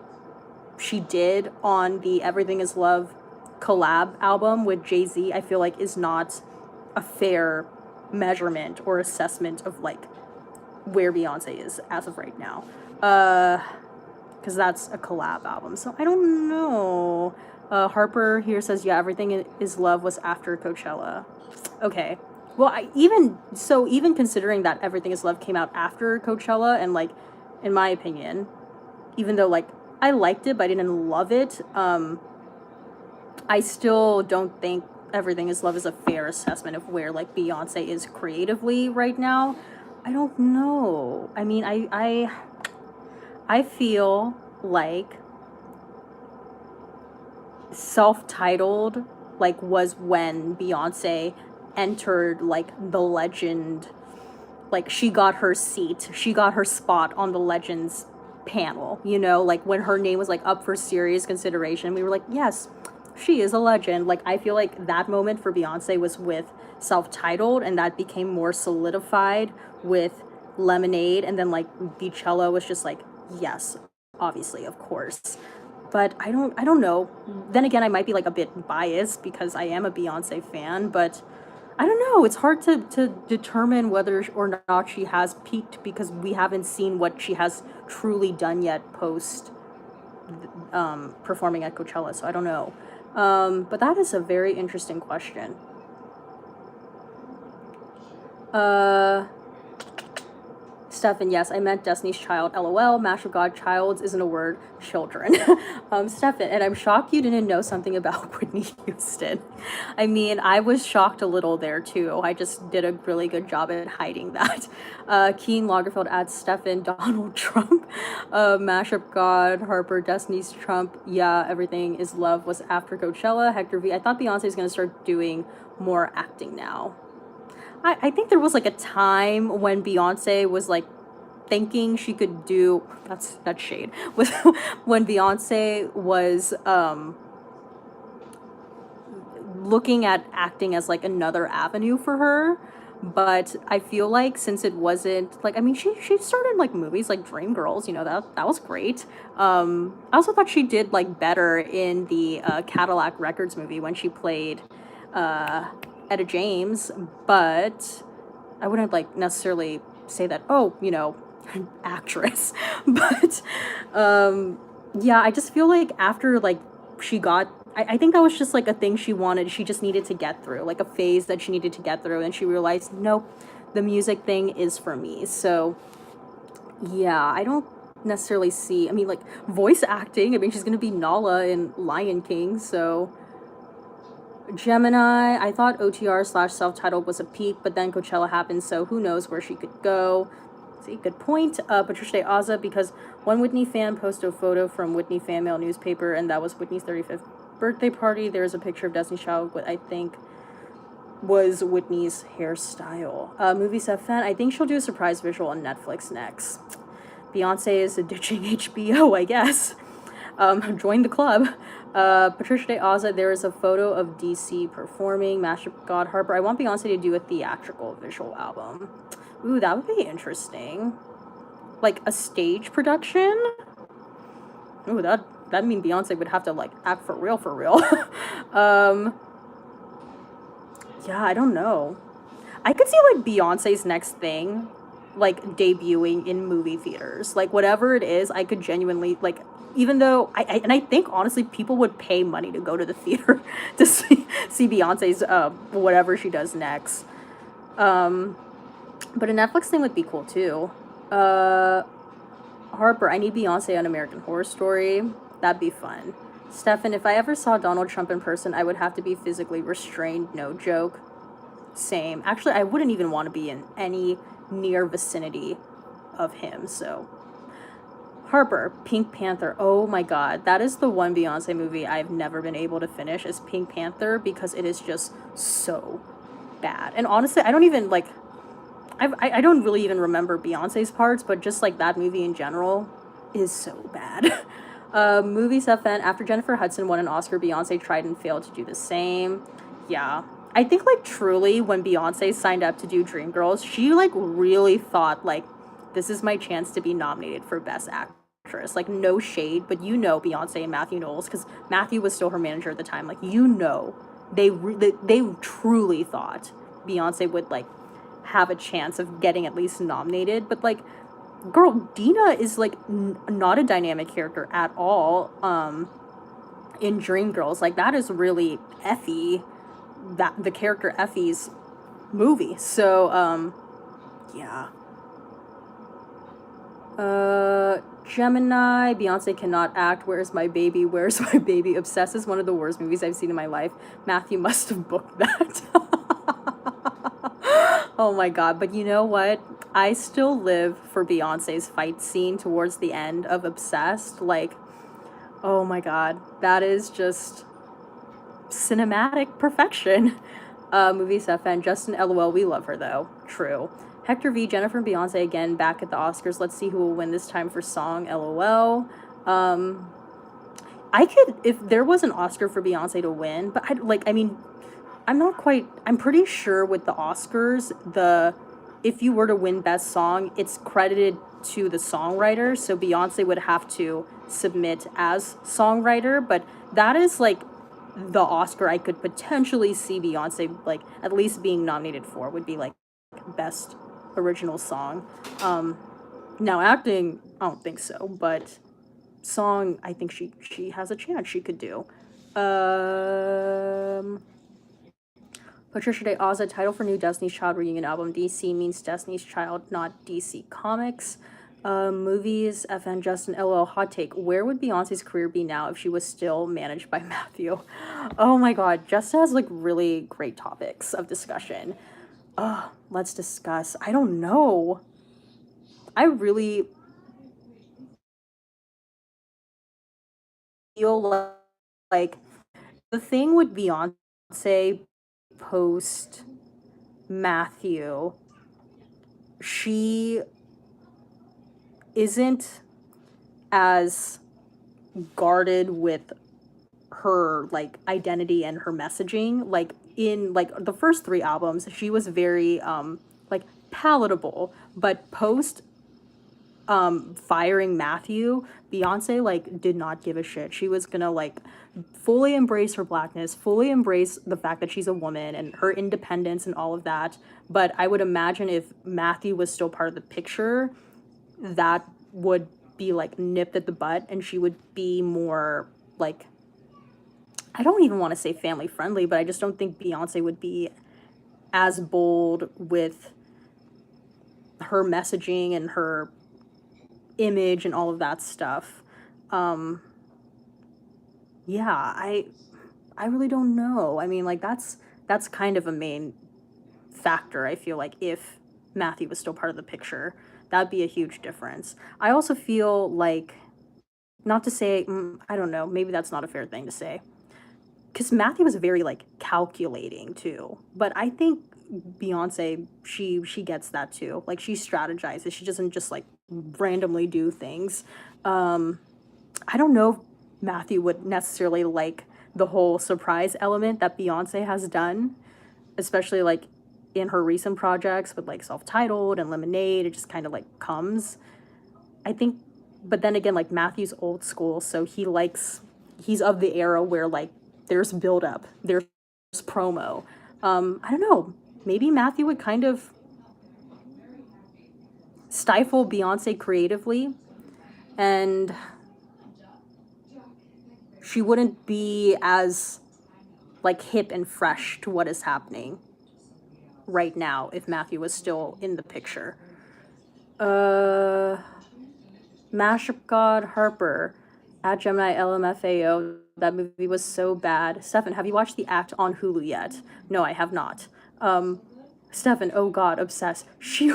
Speaker 1: she did on the Everything Is Love collab album with Jay-Z, I feel like is not a fair measurement or assessment of, like, where Beyonce is as of right now. Because that's a collab album, so I don't know. Harper here says, yeah, Everything Is Love was after Coachella. Okay, Well, even considering that Everything Is Love came out after Coachella, and like, in my opinion, even though like I liked it but I didn't love it, I still don't think Everything Is Love is a fair assessment of where like Beyonce is creatively right now. I don't know. I mean, I feel like self-titled like was when Beyonce entered like the legend, like she got her seat, she got her spot on the Legends panel, you know, like when her name was like up for serious consideration, we were like, yes, she is a legend. Like I feel like that moment for Beyonce was with self-titled, and that became more solidified with Lemonade, and then like Beachella was just like, yes, obviously, of course. But I don't know. Then again, I might be like a bit biased because I am a Beyonce fan, but I don't know. It's hard to determine whether or not she has peaked because we haven't seen what she has truly done yet post performing at Coachella. So I don't know. But that is a very interesting question. Uh, Stefan, yes, I meant Destiny's Child. LOL. Mash of God, childs isn't a word. Children. Stefan, and I'm shocked you didn't know something about Whitney Houston. I mean, I was shocked a little there too. I just did a really good job at hiding that. Keen Lagerfeld adds Stefan, Donald Trump. Mash of God, Harper, Destiny's Trump. Yeah, Everything Is Love was after Coachella. Hector V. I thought Beyonce's gonna start doing more acting now. I think there was like a time when Beyonce was like thinking she could do, that's shade, was when Beyonce was looking at acting as like another avenue for her. But I feel like since it wasn't like, I mean, she started like movies like Dreamgirls, you know, that was great. I also thought she did like better in the Cadillac Records movie when she played Etta James, but I wouldn't like necessarily say that, oh, you know, actress. But yeah, I just feel like after like she got, I think that was just like a thing she wanted, she just needed to get through, like a phase that she needed to get through, and she realized, nope, the music thing is for me. So yeah, I don't necessarily see, I mean, like voice acting, I mean, she's gonna be Nala in Lion King, so Gemini, I thought OTR/self-titled was a peak, but then Coachella happened, so who knows where she could go. See, good point. Patricia De Aza, because one Whitney fan posted a photo from Whitney Fan Mail newspaper, and that was Whitney's 35th birthday party. There's a picture of Destiny's Child, what I think was Whitney's hairstyle. Movie set fan, I think she'll do a surprise visual on Netflix next. Beyonce is ditching HBO, I guess. Join the club. Patricia De Aza, there is a photo of DC performing. Mashup God Harper. I want Beyonce to do a theatrical visual album. Ooh, that would be interesting. Like a stage production? Ooh, that mean Beyonce would have to like act for real, for real. Yeah, I don't know. I could see like Beyonce's next thing like debuting in movie theaters. Like whatever it is, I could genuinely like, even though I think honestly people would pay money to go to the theater to see Beyonce's whatever she does next. But a Netflix thing would be cool too. Harper, I need Beyonce on American Horror Story. That'd be fun. Stefan, if I ever saw Donald Trump in person, I would have to be physically restrained, no joke. Same. Actually, I wouldn't even want to be in any near vicinity of him, so. Harper, Pink Panther. Oh my god, that is the one Beyonce movie I've never been able to finish, is Pink Panther, because it is just so bad. And honestly, I don't even, like, I don't really even remember Beyonce's parts, but just, like, that movie in general is so bad. Movies FN, after Jennifer Hudson won an Oscar, Beyonce tried and failed to do the same. Yeah. I think, like, truly, when Beyonce signed up to do Dreamgirls, she, like, really thought, like, this is my chance to be nominated for Best Actress. Like, no shade, but you know Beyonce and Matthew Knowles, because Matthew was still her manager at the time. Like, you know, they truly thought Beyonce would, like, have a chance of getting at least nominated. But, like, girl, Dina is, like, not a dynamic character at all in Dreamgirls. Like, that is really Effie. That the character Effie's movie. So, yeah. Gemini, Beyonce cannot act. Where's my baby? Where's my baby? Obsessed is one of the worst movies I've seen in my life. Matthew must have booked that. Oh my god. But you know what? I still live for Beyonce's fight scene towards the end of Obsessed. Like, oh my god. That is just cinematic perfection. Movie stuff and Justin LOL, we love her though. True. Hector V, Jennifer and Beyonce again back at the Oscars. Let's see who will win this time for song. LOL. I could, if there was an Oscar for Beyonce to win, but I mean, I'm pretty sure with the Oscars, if you were to win Best Song, it's credited to the songwriter, so Beyonce would have to submit as songwriter, but that is like the Oscar I could potentially see Beyonce like at least being nominated for would be like Best Original Song. Now acting, I don't think so, but song, I think she has a chance she could do. Patricia Day Ozza, title for new Destiny's Child reunion album. DC means Destiny's Child, not DC Comics. Movies, FN Justin LL hot take. Where would Beyonce's career be now if she was still managed by Matthew? Oh my god, Justin has like really great topics of discussion. Let's discuss. I don't know. I really feel like the thing with Beyonce post Matthew, she isn't as guarded with her like identity and her messaging. Like in like the first three albums, she was very like palatable, but post firing Matthew, Beyonce like did not give a shit. She was gonna like fully embrace her blackness, fully embrace the fact that she's a woman and her independence and all of that. But I would imagine if Matthew was still part of the picture, that would be like nipped at the butt and she would be more like, I don't even want to say family friendly, but I just don't think Beyonce would be as bold with her messaging and her image and all of that stuff. Yeah, I really don't know. I mean, like that's kind of a main factor, I feel like, if Matthew was still part of the picture. That'd be a huge difference. I also feel like, not to say, I don't know, maybe that's not a fair thing to say. Because Matthew was very like calculating too. But I think Beyonce, she gets that too. Like she strategizes. She doesn't just like randomly do things. I don't know if Matthew would necessarily like the whole surprise element that Beyonce has done, especially like in her recent projects with like self-titled and Lemonade. It just kind of like comes. I think, but then again, like Matthew's old school, so he's of the era where like there's build up, there's promo. I don't know. Maybe Matthew would kind of stifle Beyonce creatively, and she wouldn't be as like hip and fresh to what is happening right now if Matthew was still in the picture. Mashup God Harper at Gemini LMFAO. That movie was so bad. Stefan, have you watched The Act on Hulu yet? No, I have not. Stefan, oh god, obsessed. She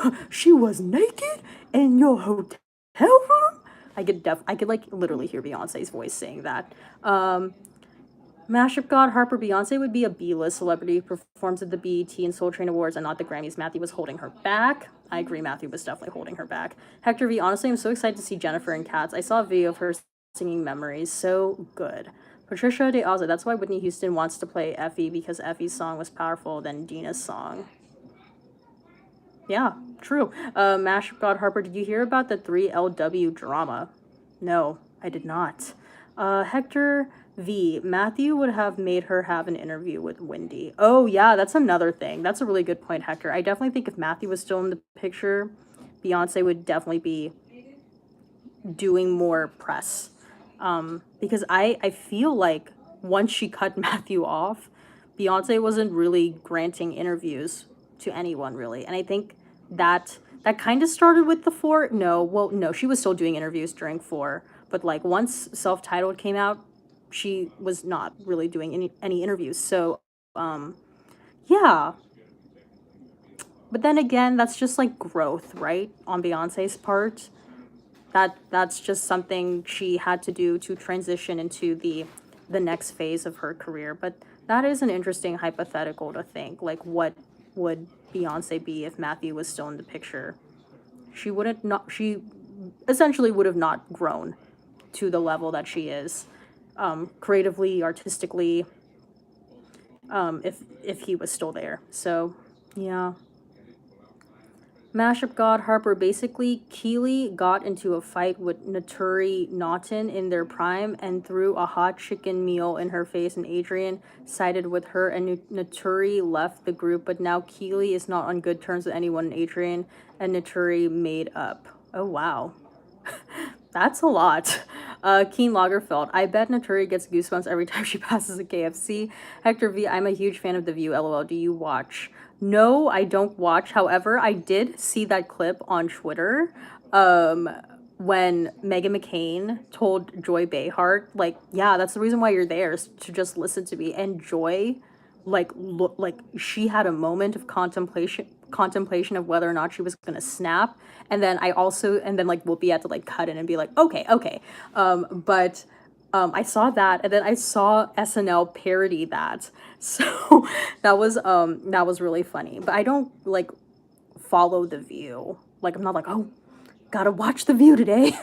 Speaker 1: was naked in your hotel room? I could like literally hear Beyonce's voice saying that. Mashup God Harper Beyonce would be a B-list celebrity who performs at the BET and Soul Train Awards and not the Grammys. Matthew was holding her back. I agree, Matthew was definitely holding her back. Hector V, honestly, I'm so excited to see Jennifer and Cats. I saw a video of her singing Memories. So good. Patricia de Ozza, that's why Whitney Houston wants to play Effie, because Effie's song was powerful than Dina's song. Yeah, true. Mashup God Harper, did you hear about the 3LW drama? No, I did not. Hector V, Matthew would have made her have an interview with Wendy. Oh yeah, that's another thing. That's a really good point, Hector. I definitely think if Matthew was still in the picture, Beyonce would definitely be doing more press. Because I feel like once she cut Matthew off, Beyonce wasn't really granting interviews to anyone really. And I think that kind of started with the four. No, well, no, she was still doing interviews during four, but like once self-titled came out, she was not really doing any interviews. So yeah. But then again, that's just like growth, right? On Beyonce's part. That's just something she had to do to transition into the next phase of her career. But that is an interesting hypothetical to think. Like, what would Beyonce be if Matthew was still in the picture? She essentially would have not grown to the level that she is, creatively, artistically, if he was still there. So yeah. Mashup God Harper, basically Keely got into a fight with Naturi Naughton in their prime and threw a hot chicken meal in her face, and Adrian sided with her, and Naturi left the group, but now Keely is not on good terms with anyone, and Adrian and Naturi made up. Oh wow. That's a lot. Keen Lagerfeld. I bet Naturi gets goosebumps every time she passes a KFC. Hector V. I'm a huge fan of The View. LOL. Do you watch? No, I don't watch. However, I did see that clip on Twitter when Meghan McCain told Joy Behar, like, yeah, that's the reason why you're there, is to just listen to me. And Joy, like, look, like she had a moment of contemplation of whether or not she was gonna snap. And then like Whoopi had to like cut in and be like, okay. But I saw that, and then I saw SNL parody that. So that was really funny. But I don't like follow The View. Like, I'm not like, oh, gotta watch The View today.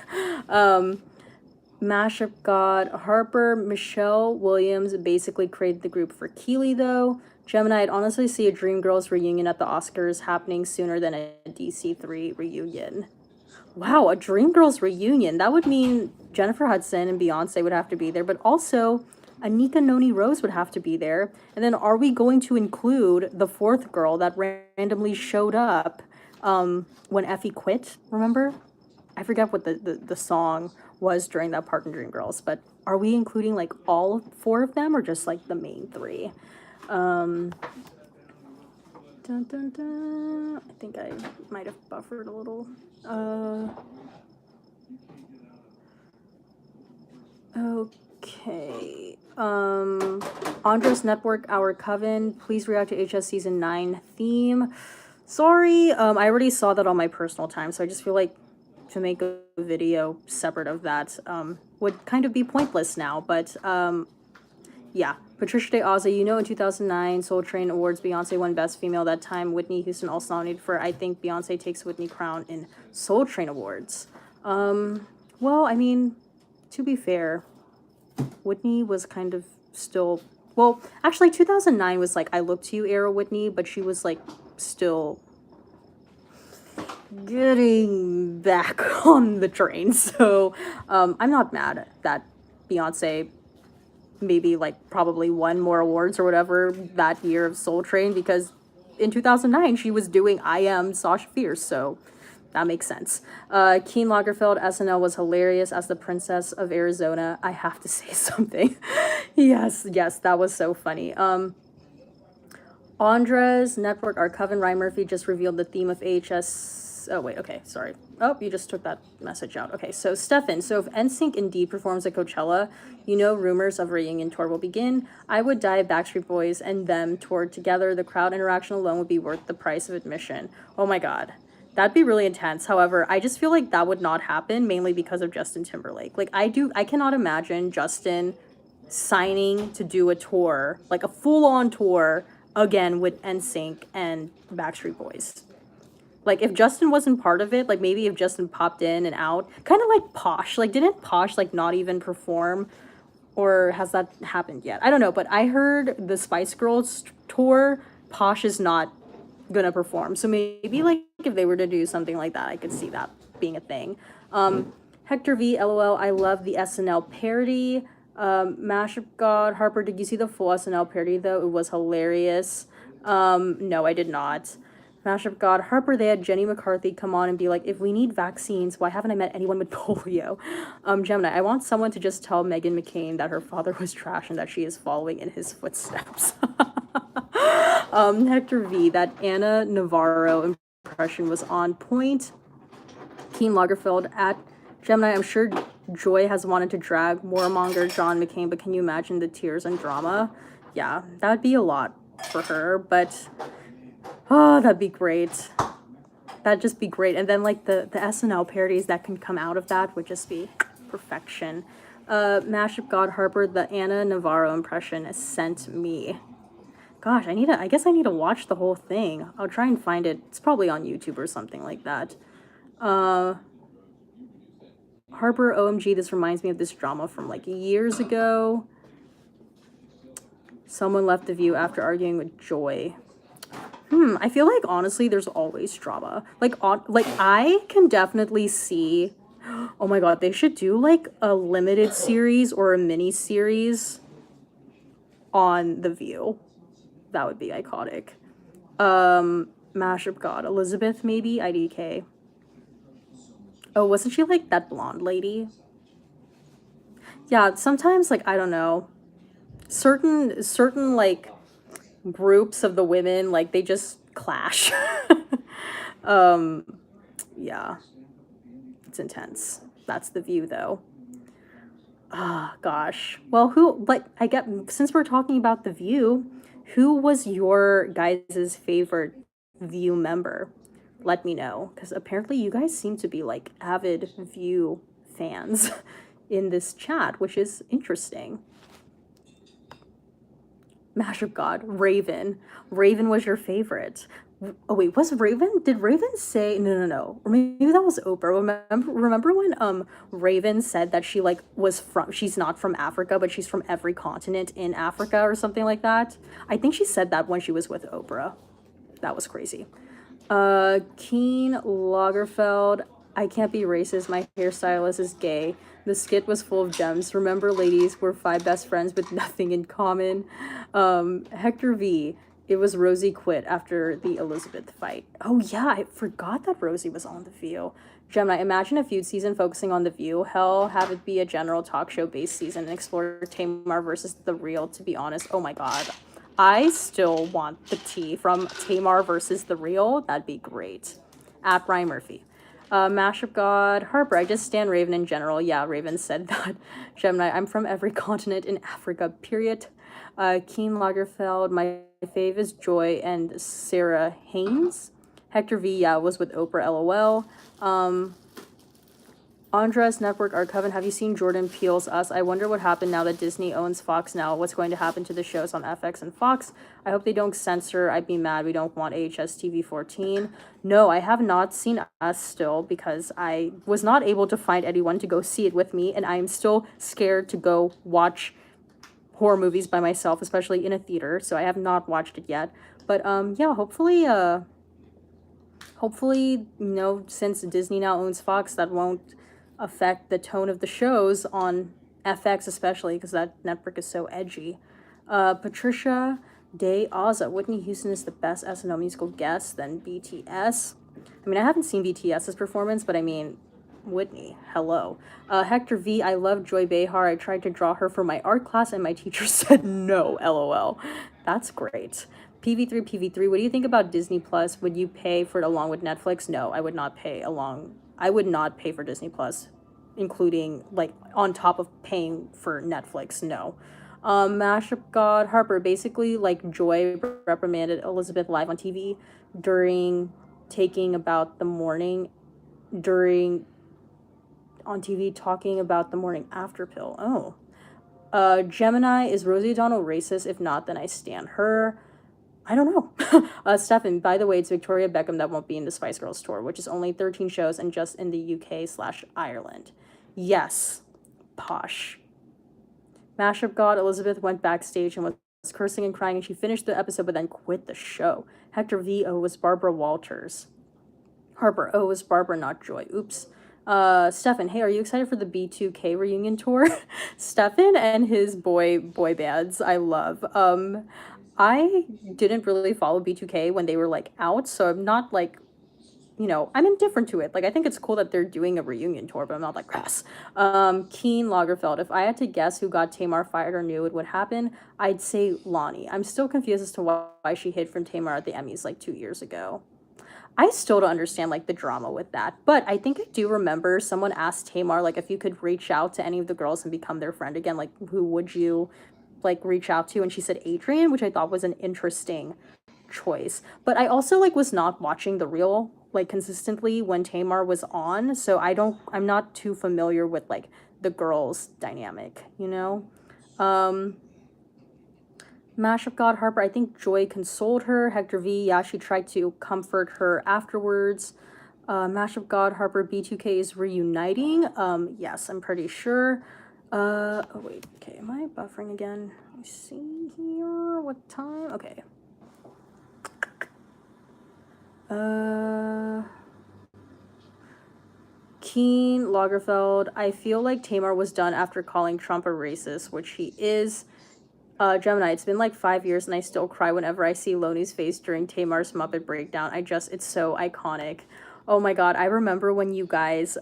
Speaker 1: Mashup God Harper, Michelle Williams basically created the group for Keely though. Gemini, I'd honestly see a Dreamgirls reunion at the Oscars happening sooner than a DC3 reunion. Wow, a Dreamgirls reunion. That would mean Jennifer Hudson and Beyonce would have to be there, but also Anika Noni Rose would have to be there. And then are we going to include the fourth girl that randomly showed up when Effie quit? Remember? I forget what the song was during that part in Dreamgirls, but are we including like all four of them or just like the main three? Dun, dun, dun. I think I might have buffered a little. Okay. Andres Network, Our Coven. Please react to HS Season 9 theme. Sorry, I already saw that on my personal time, so I just feel like to make a video separate of that would kind of be pointless now, but yeah. Patricia De Ozza, you know, in 2009 Soul Train Awards, Beyonce won Best Female. That time, Whitney Houston also nominated for, I think Beyonce takes Whitney crown in Soul Train Awards. Well, I mean, to be fair, Whitney was kind of still, well, actually 2009 was like I Look to You era Whitney, but she was like still getting back on the train. So I'm not mad that Beyonce maybe like probably won more awards or whatever that year of Soul Train, because in 2009 she was doing I Am Sasha Fierce, so that makes sense. Keen Lagerfeld, SNL was hilarious as the Princess of Arizona. I have to say something. yes, that was so funny. Andres Network, our Coven, Ryan Murphy just revealed the theme of AHS. Oh, wait, okay, sorry. Oh, you just took that message out. Okay, so Stefan, so if NSYNC indeed performs at Coachella, you know rumors of a reunion tour will begin. I would die if Backstreet Boys and them toured together. The crowd interaction alone would be worth the price of admission. Oh my God. That'd be really intense. However, I just feel like that would not happen, mainly because of Justin Timberlake. Like, I cannot imagine Justin signing to do a tour, like a full-on tour, again with NSYNC and Backstreet Boys. Like, if Justin wasn't part of it, like, maybe if Justin popped in and out, kind of like Posh. Like, didn't Posh, like, not even perform? Or has that happened yet? I don't know, but I heard the Spice Girls tour, Posh is not gonna perform. So maybe, like, if they were to do something like that, I could see that being a thing. Hector V, LOL, I love the SNL parody. Mashup God, Harper, did you see the full SNL parody, though? It was hilarious. No, I did not. Mashup God, Harper, they had Jenny McCarthy come on and be like, if we need vaccines, why haven't I met anyone with polio? Gemini, I want someone to just tell Meghan McCain that her father was trash and that she is following in his footsteps. Hector V, that Anna Navarro impression was on point. Keen Lagerfeld at Gemini, I'm sure Joy has wanted to drag Warmonger John McCain, but can you imagine the tears and drama? Yeah, that would be a lot for her, but oh, that'd be great. That'd just be great. And then like the SNL parodies that can come out of that would just be perfection. Mashup God Harper, the Anna Navarro impression sent me. Gosh, I guess I need to watch the whole thing. I'll try and find it. It's probably on YouTube or something like that. Harper, OMG, this reminds me of this drama from like years ago. Someone left the View after arguing with Joy. I feel like honestly there's always drama. Like I can definitely see, oh my god, they should do like a limited series or a mini series on The View. That would be iconic. Mashup God, Elizabeth maybe, IDK. Oh, wasn't she like that blonde lady? Yeah, sometimes like I don't know. Certain like groups of the women, like they just clash. Yeah. It's intense. That's The View though. Ah, gosh. Well, I get, since we're talking about The View, who was your guys' favorite View member? Let me know, because apparently you guys seem to be like avid View fans in this chat, which is interesting. Mashup God, Raven. Raven was your favorite. Oh wait, did Raven say no, or maybe that was Oprah. Remember when Raven said that she like she's not from Africa, but she's from every continent in Africa or something like that? I think she said that when she was with Oprah. That was crazy. Keen Lagerfeld, I can't be racist, my hairstylist is gay. The skit was full of gems. Remember, ladies, we're 5 best friends with nothing in common. Hector V, it was Rosie quit after the Elizabeth fight. Oh yeah, I forgot that Rosie was on The View. Gemini, imagine a feud season focusing on The View. Hell, have it be a general talk show based season and explore Tamar versus The Real, to be honest. Oh my god. I still want the tea from Tamar versus The Real. That'd be great. At Brian Murphy. Mashup God, Harper, I just stand Raven in general. Yeah, Raven said that. Gemini, I'm from every continent in Africa, period. Keen Lagerfeld, my fave is Joy and Sarah Haynes. Hector V, yeah, was with Oprah, LOL. Andres Network Archive, have you seen Jordan Peele's Us? I wonder what happened now that Disney owns Fox now. What's going to happen to the shows on FX and Fox? I hope they don't censor. I'd be mad. We don't want AHS TV 14. No, I have not seen Us still because I was not able to find anyone to go see it with me, and I am still scared to go watch horror movies by myself, especially in a theater, so I have not watched it yet. But yeah, hopefully, you know, since Disney now owns Fox, that won't affect the tone of the shows on FX, especially because that network is so edgy. Patricia Day Ozza, Whitney Houston is the best SNL musical guest than BTS. I mean, I haven't seen BTS's performance, but I mean, Whitney, hello. Hector V, I love Joy Behar. I tried to draw her for my art class and my teacher said no, LOL. That's great. PV3, what do you think about Disney Plus? Would you pay for it along with Netflix? No, I would not pay for Disney Plus, including like on top of paying for Netflix. No. Mashup God, Harper, basically like Joy reprimanded Elizabeth live on TV during taking about the morning on TV talking about the morning after pill. Oh. Gemini, is Rosie O'Donnell racist? If not, then I stan her. I don't know. Stefan, by the way, it's Victoria Beckham that won't be in the Spice Girls tour, which is only 13 shows and just in the UK/Ireland. Yes. Posh. Mashup God, Elizabeth went backstage and was cursing and crying, and she finished the episode but then quit the show. Hector V, O was Barbara Walters. Harper, O was Barbara, not Joy. Oops. Stefan, hey, are you excited for the B2K reunion tour? Stefan and his boy bands, I love. I didn't really follow B2K when they were like out, so I'm not like you know, I'm indifferent to it. Like, I think it's cool that they're doing a reunion tour, but I'm not like, yes. Keen Lagerfeld. If I had to guess who got Tamar fired or knew it would happen, I'd say Lonnie. I'm still confused as to why she hid from Tamar at the Emmys like 2 years ago. I still don't understand like the drama with that, but I think I do remember someone asked Tamar like if you could reach out to any of the girls and become their friend again, like who would you like reach out to? And she said Adrian, which I thought was an interesting choice. But I also like was not watching The Real like consistently when Tamar was on, so I'm not too familiar with like the girls dynamic, you know? Um Mash of God Harper, I think Joy consoled her. Hector V, yeah, she tried to comfort her afterwards. Mash of God Harper, B2K is reuniting. Yes, I'm pretty sure. Oh wait, okay, am I buffering again? Let me see here, what time? Okay. Keen Lagerfeld, I feel like Tamar was done after calling Trump a racist, which he is. Gemini, it's been like 5 years and I still cry whenever I see Lonnie's face during Tamar's Muppet breakdown. It's so iconic. Oh my god, I remember when you guys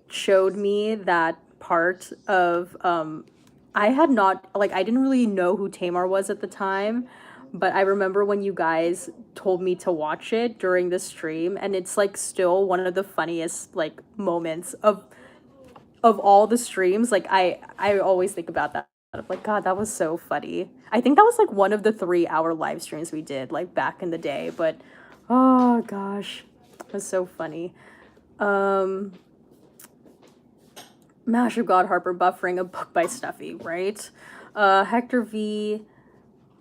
Speaker 1: showed me that part of I had not like I didn't really know who Tamar was at the time, but I remember when you guys told me to watch it during the stream, and it's like still one of the funniest like moments of all the streams. Like I always think about that. I'm like, God, that was so funny. I think that was like one of the 3-hour live streams we did like back in the day, but oh gosh, it was so funny. Mash of God Harper buffering a book by Stuffy, right? Hector V,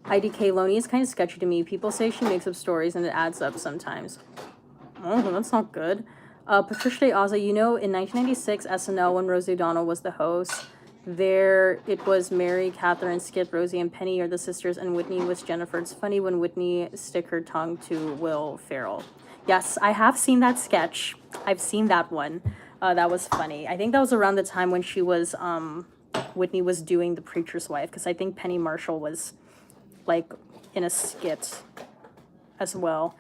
Speaker 1: IDK Loney is kind of sketchy to me. People say she makes up stories and it adds up sometimes. Oh, that's not good. Patricia De Aza, you know, in 1996 SNL, when Rosie O'Donnell was the host, there it was Mary, Catherine, Skip, Rosie, and Penny are the sisters, and Whitney was Jennifer. It's funny when Whitney stick her tongue to Will Ferrell. Yes, I have seen that sketch. I've seen that one. That was funny. I think that was around the time when she was, Whitney was doing The Preacher's Wife, because I think Penny Marshall was, like, in a skit as well.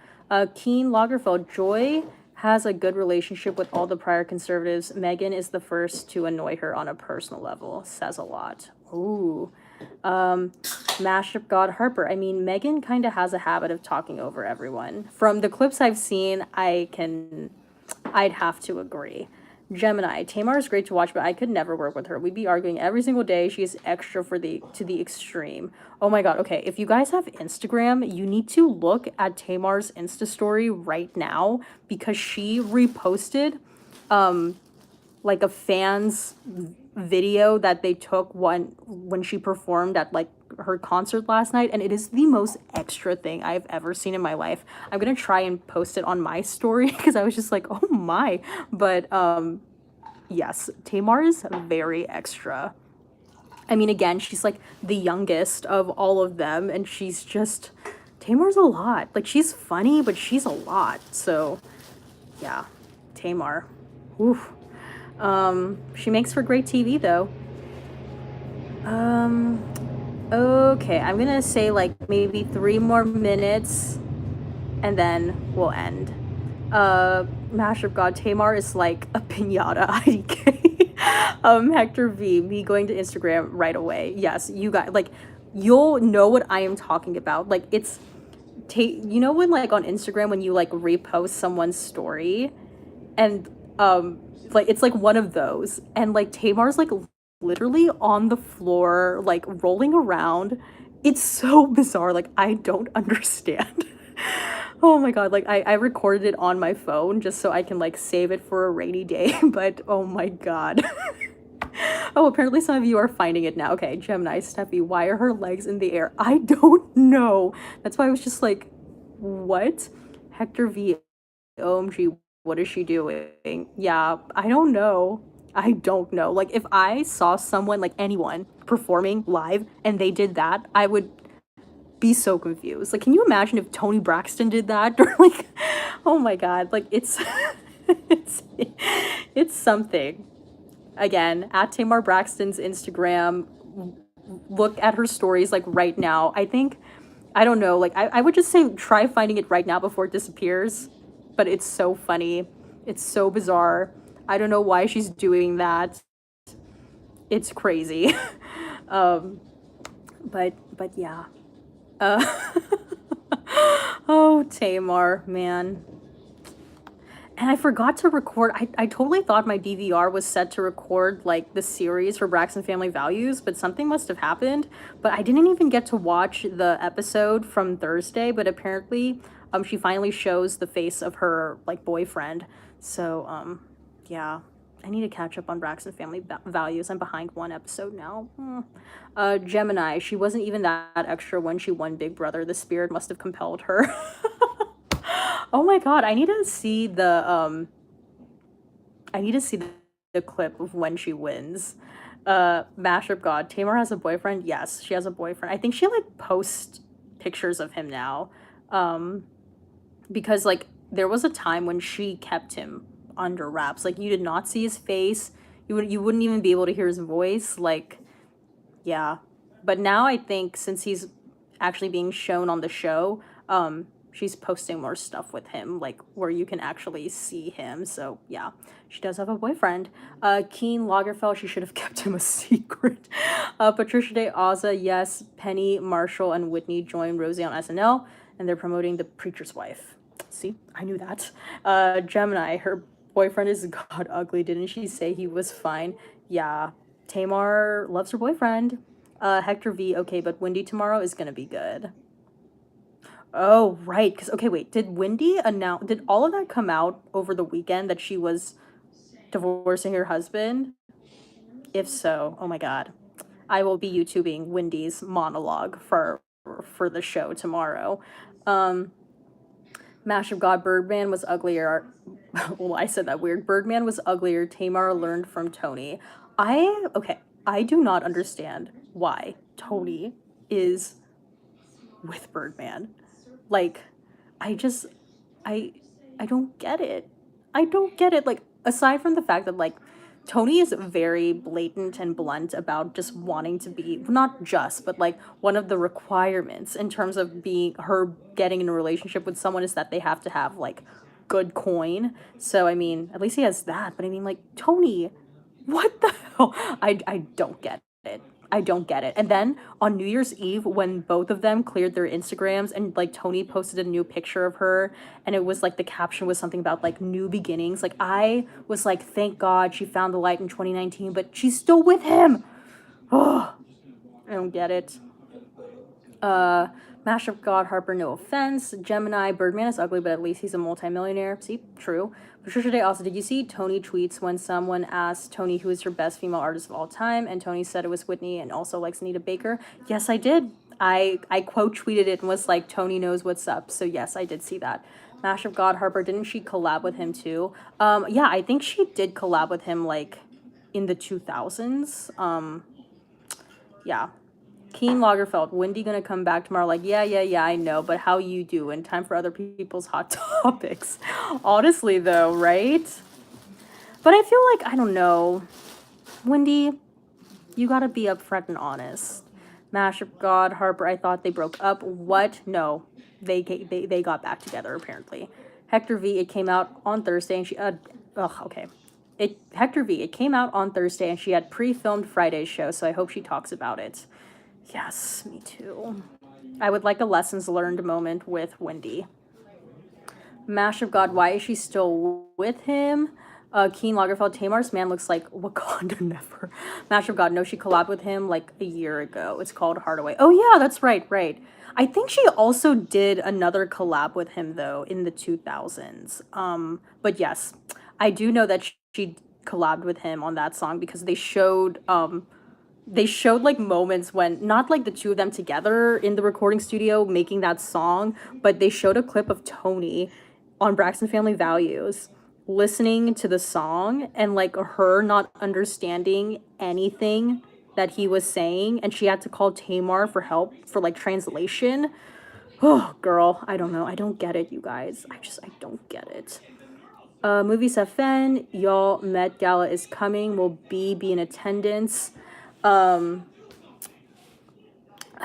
Speaker 1: Keen Lagerfeld, Joy has a good relationship with all the prior conservatives. Megan is the first to annoy her on a personal level. Says a lot. Ooh. Mashup God Harper. I mean, Megan kind of has a habit of talking over everyone. From the clips I've seen, I'd have to agree. Gemini, Tamar is great to watch, but I could never work with her. We'd be arguing every single day. She is extra to the extreme. Oh my god, okay, if you guys have Instagram, you need to look at Tamar's Insta story right now, because she reposted like a fan's video that they took when she performed at like her concert last night, and it is the most extra thing I've ever seen in my life. I'm gonna try and post it on my story because I was just like, oh my. But yes, Tamar is very extra. I mean, again, she's like the youngest of all of them, and Tamar's a lot. Like, she's funny, but she's a lot. So yeah, Tamar. Oof. She makes for great TV though. Okay, I'm gonna say like maybe 3 more minutes and then we'll end. Mash of God, Tamar is like a pinata IDK. Hector V, me going to Instagram right away. Yes, you guys, like, you'll know what I am talking about. Like, you know when like on Instagram when you like repost someone's story and like it's like one of those, and like Tamar's like literally on the floor, like rolling around. It's so bizarre. Like, I don't understand. Oh my god, like I recorded it on my phone just so I can like save it for a rainy day, but oh my god. Oh, apparently some of you are finding it now. Okay, Gemini, Steffi, why are her legs in the air? I don't know. That's why I was just like, what? Hector V, OMG, what is she doing? Yeah, I don't know. I don't know. Like, if I saw someone, like anyone, performing live and they did that, I would be so confused. Like, can you imagine if Toni Braxton did that? Or like, oh my god, like it's it's something. Again, at Tamar Braxton's Instagram, look at her stories like right now. I think I don't know, like, I would just say try finding it right now before it disappears, but it's so funny. It's so bizarre. I don't know why she's doing that. It's crazy. um, but yeah. Uh, oh, Tamar, man. And I forgot to record. I totally thought my DVR was set to record like the series for Braxton Family Values, but something must have happened. But I didn't even get to watch the episode from Thursday, but apparently she finally shows the face of her like boyfriend. So yeah. I need to catch up on Braxton Family Values. I'm behind one episode now. Gemini, she wasn't even that extra when she won Big Brother. The spirit must have compelled her. Oh my god, I need to see the clip of when she wins. Mashup God, Tamar has a boyfriend? Yes, she has a boyfriend. I think she like posts pictures of him now. Because like there was a time when she kept him under wraps. Like you did not see his face. You wouldn't even be able to hear his voice. Like, yeah. But now I think since he's actually being shown on the show, she's posting more stuff with him, like where you can actually see him. So yeah, she does have a boyfriend. Keen Lagerfeld, she should have kept him a secret. Patricia Day Aza, yes. Penny, Marshall, and Whitney joined Rosie on SNL, and they're promoting The Preacher's Wife. See, I knew that. Gemini, her boyfriend is god ugly. Didn't she say he was fine? Yeah. Tamar loves her boyfriend. Hector V, okay, but Wendy tomorrow is gonna be good. Oh, right. Because, okay, wait, did all of that come out over the weekend that she was divorcing her husband? If so, oh my God. I will be YouTubing Wendy's monologue for the show tomorrow. Mash of God, Birdman was uglier. Well, I said that weird. Birdman was uglier. Tamar learned from Tony. I do not understand why Tony is with Birdman. Like, I just, I, I don't get it. I don't get it. Like, aside from the fact that, like, Tony is very blatant and blunt about just wanting to be, not just, but like one of the requirements in terms of being her getting in a relationship with someone is that they have to have like good coin. So, I mean, at least he has that. But I mean, like, Tony, what the hell? I don't get it. I don't get it. And then on New Year's Eve, when both of them cleared their Instagrams and like Tony posted a new picture of her, and it was like the caption was something about like new beginnings. Like I was like, thank God she found the light in 2019, but she's still with him. Oh, I don't get it. Mashup God, Harper, no offense. Gemini, Birdman is ugly, but at least he's a multimillionaire. See, true. Patricia Day also, did you see Tony tweets when someone asked Tony who is your best female artist of all time? And Tony said it was Whitney and also likes Anita Baker. Yes, I did. I quote tweeted it and was like, Tony knows what's up. So yes, I did see that. Mashup God, Harper, didn't she collab with him too? Yeah, I think she did collab with him like in the 2000s. Yeah. Keen Lagerfeld, Wendy gonna come back tomorrow? Like, yeah, I know, but how you doing? Time for other people's hot topics. Honestly, though, right? But I feel like, I don't know. Wendy, you gotta be upfront and honest. Mashup God, Harper, I thought they broke up. What? No. They got back together, apparently. Hector V, it came out on Thursday, and she, okay. Hector V, it came out on Thursday, and she had pre-filmed Friday's show, so I hope she talks about it. Yes, me too. I would like a lessons learned moment with Wendy. Mash of God, why is she still with him? Keen Lagerfeld, Tamar's man looks like Wakanda never. Mash of God, no, she collabed with him like a year ago. It's called Hardaway. Oh yeah, that's right. I think she also did another collab with him though in the 2000s. But yes, I do know that she collabed with him on that song because they showed like moments when not like the two of them together in the recording studio making that song, but they showed a clip of Tony on Braxton Family Values listening to the song and like her not understanding anything that he was saying, and she had to call Tamar for help for like translation. Oh girl, I don't know, I don't get it, you guys. I don't get it. Movie Safen, y'all, Met Gala is coming. Will be in attendance? I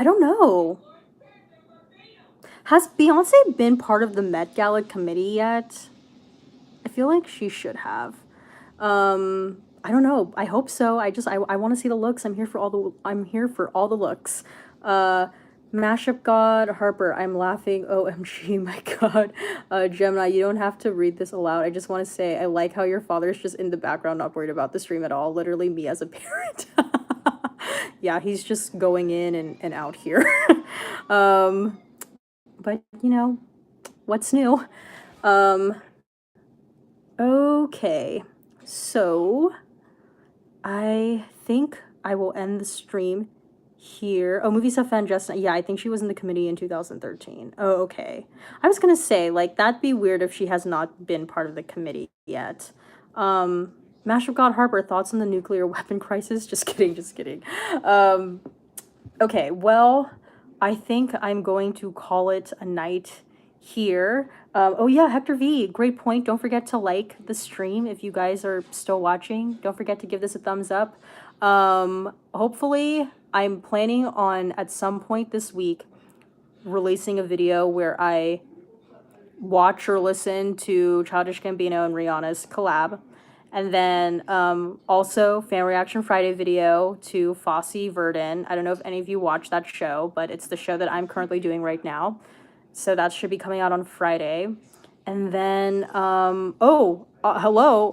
Speaker 1: don't know. Has Beyonce been part of the Met Gala committee yet? I feel like she should have. I don't know. I hope so. I want to see the looks. I'm here for all the looks. Uh Mashup God Harper, I'm laughing. OMG, my God. Gemini, you don't have to read this aloud. I just want to say I like how your father's just in the background, not worried about the stream at all. Literally me as a parent. Yeah, he's just going in and out here. um, but you know, what's new? Um, okay. So I think I will end the stream here. Oh, movie stuff fan just yeah, I think she was in the committee in 2013. Oh, okay. I was gonna say, like, that'd be weird if she has not been part of the committee yet. Mash of God Harper, thoughts on the nuclear weapon crisis? Just kidding, just kidding. Okay, well, I think I'm going to call it a night here. Oh yeah, Hector V, great point. Don't forget to like the stream if you guys are still watching. Don't forget to give this a thumbs up. Hopefully, I'm planning on at some point this week releasing a video where I watch or listen to Childish Gambino and Rihanna's collab. And then also Fan Reaction Friday video to Fosse Verdon. I don't know if any of you watch that show, but it's the show that I'm currently doing right now. So that should be coming out on Friday. And then, hello,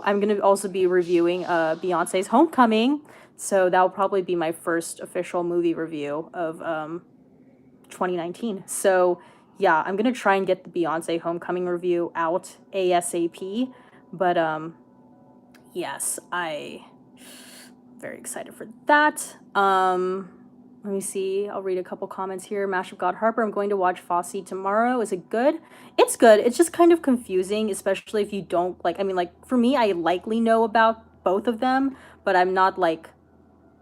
Speaker 1: I'm going to also be reviewing Beyonce's Homecoming. So that will probably be my first official movie review of 2019. So yeah, I'm going to try and get the Beyonce Homecoming review out ASAP. But yes, I very excited for that. Let me see. I'll read a couple comments here. Mash of God Harper, I'm going to watch Fosse tomorrow. Is it good? It's good. It's just kind of confusing, especially if you don't like, I mean, like for me, I likely know about both of them, but I'm not like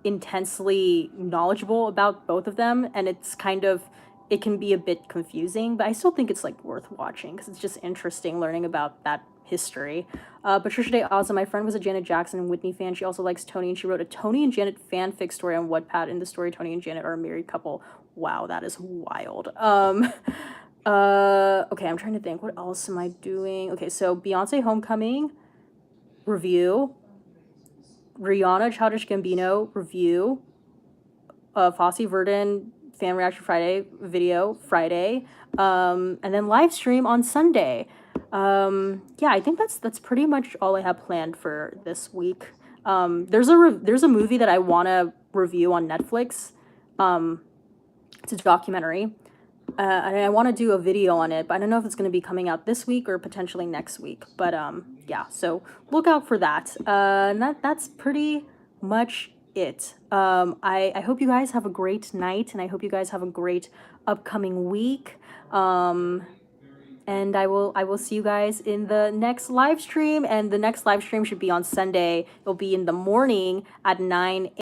Speaker 1: intensely knowledgeable about both of them, and it's kind of, it can be a bit confusing, but I still think it's like worth watching because it's just interesting learning about that history. Patricia Day Awesome, my friend was a Janet Jackson and Whitney fan. She also likes Tony, and she wrote a Tony and Janet fanfic story on Wattpad. In the story, Tony and Janet are a married couple. Wow, that is wild. Okay, I'm trying to think. What else am I doing? Okay, so Beyonce Homecoming review, Rihanna Childish Gambino review, Fosse Verdon Fan Reaction Friday video Friday, and then live stream on Sunday. Yeah, I think that's pretty much all I have planned for this week. There's a movie that I want to review on Netflix. It's a documentary. And I want to do a video on it, but I don't know if it's going to be coming out this week or potentially next week. But yeah, so look out for that. And that's pretty much it. I hope you guys have a great night, and I hope you guys have a great upcoming week. And I will see you guys in the next live stream, and the next live stream should be on Sunday. It'll be in the morning at 9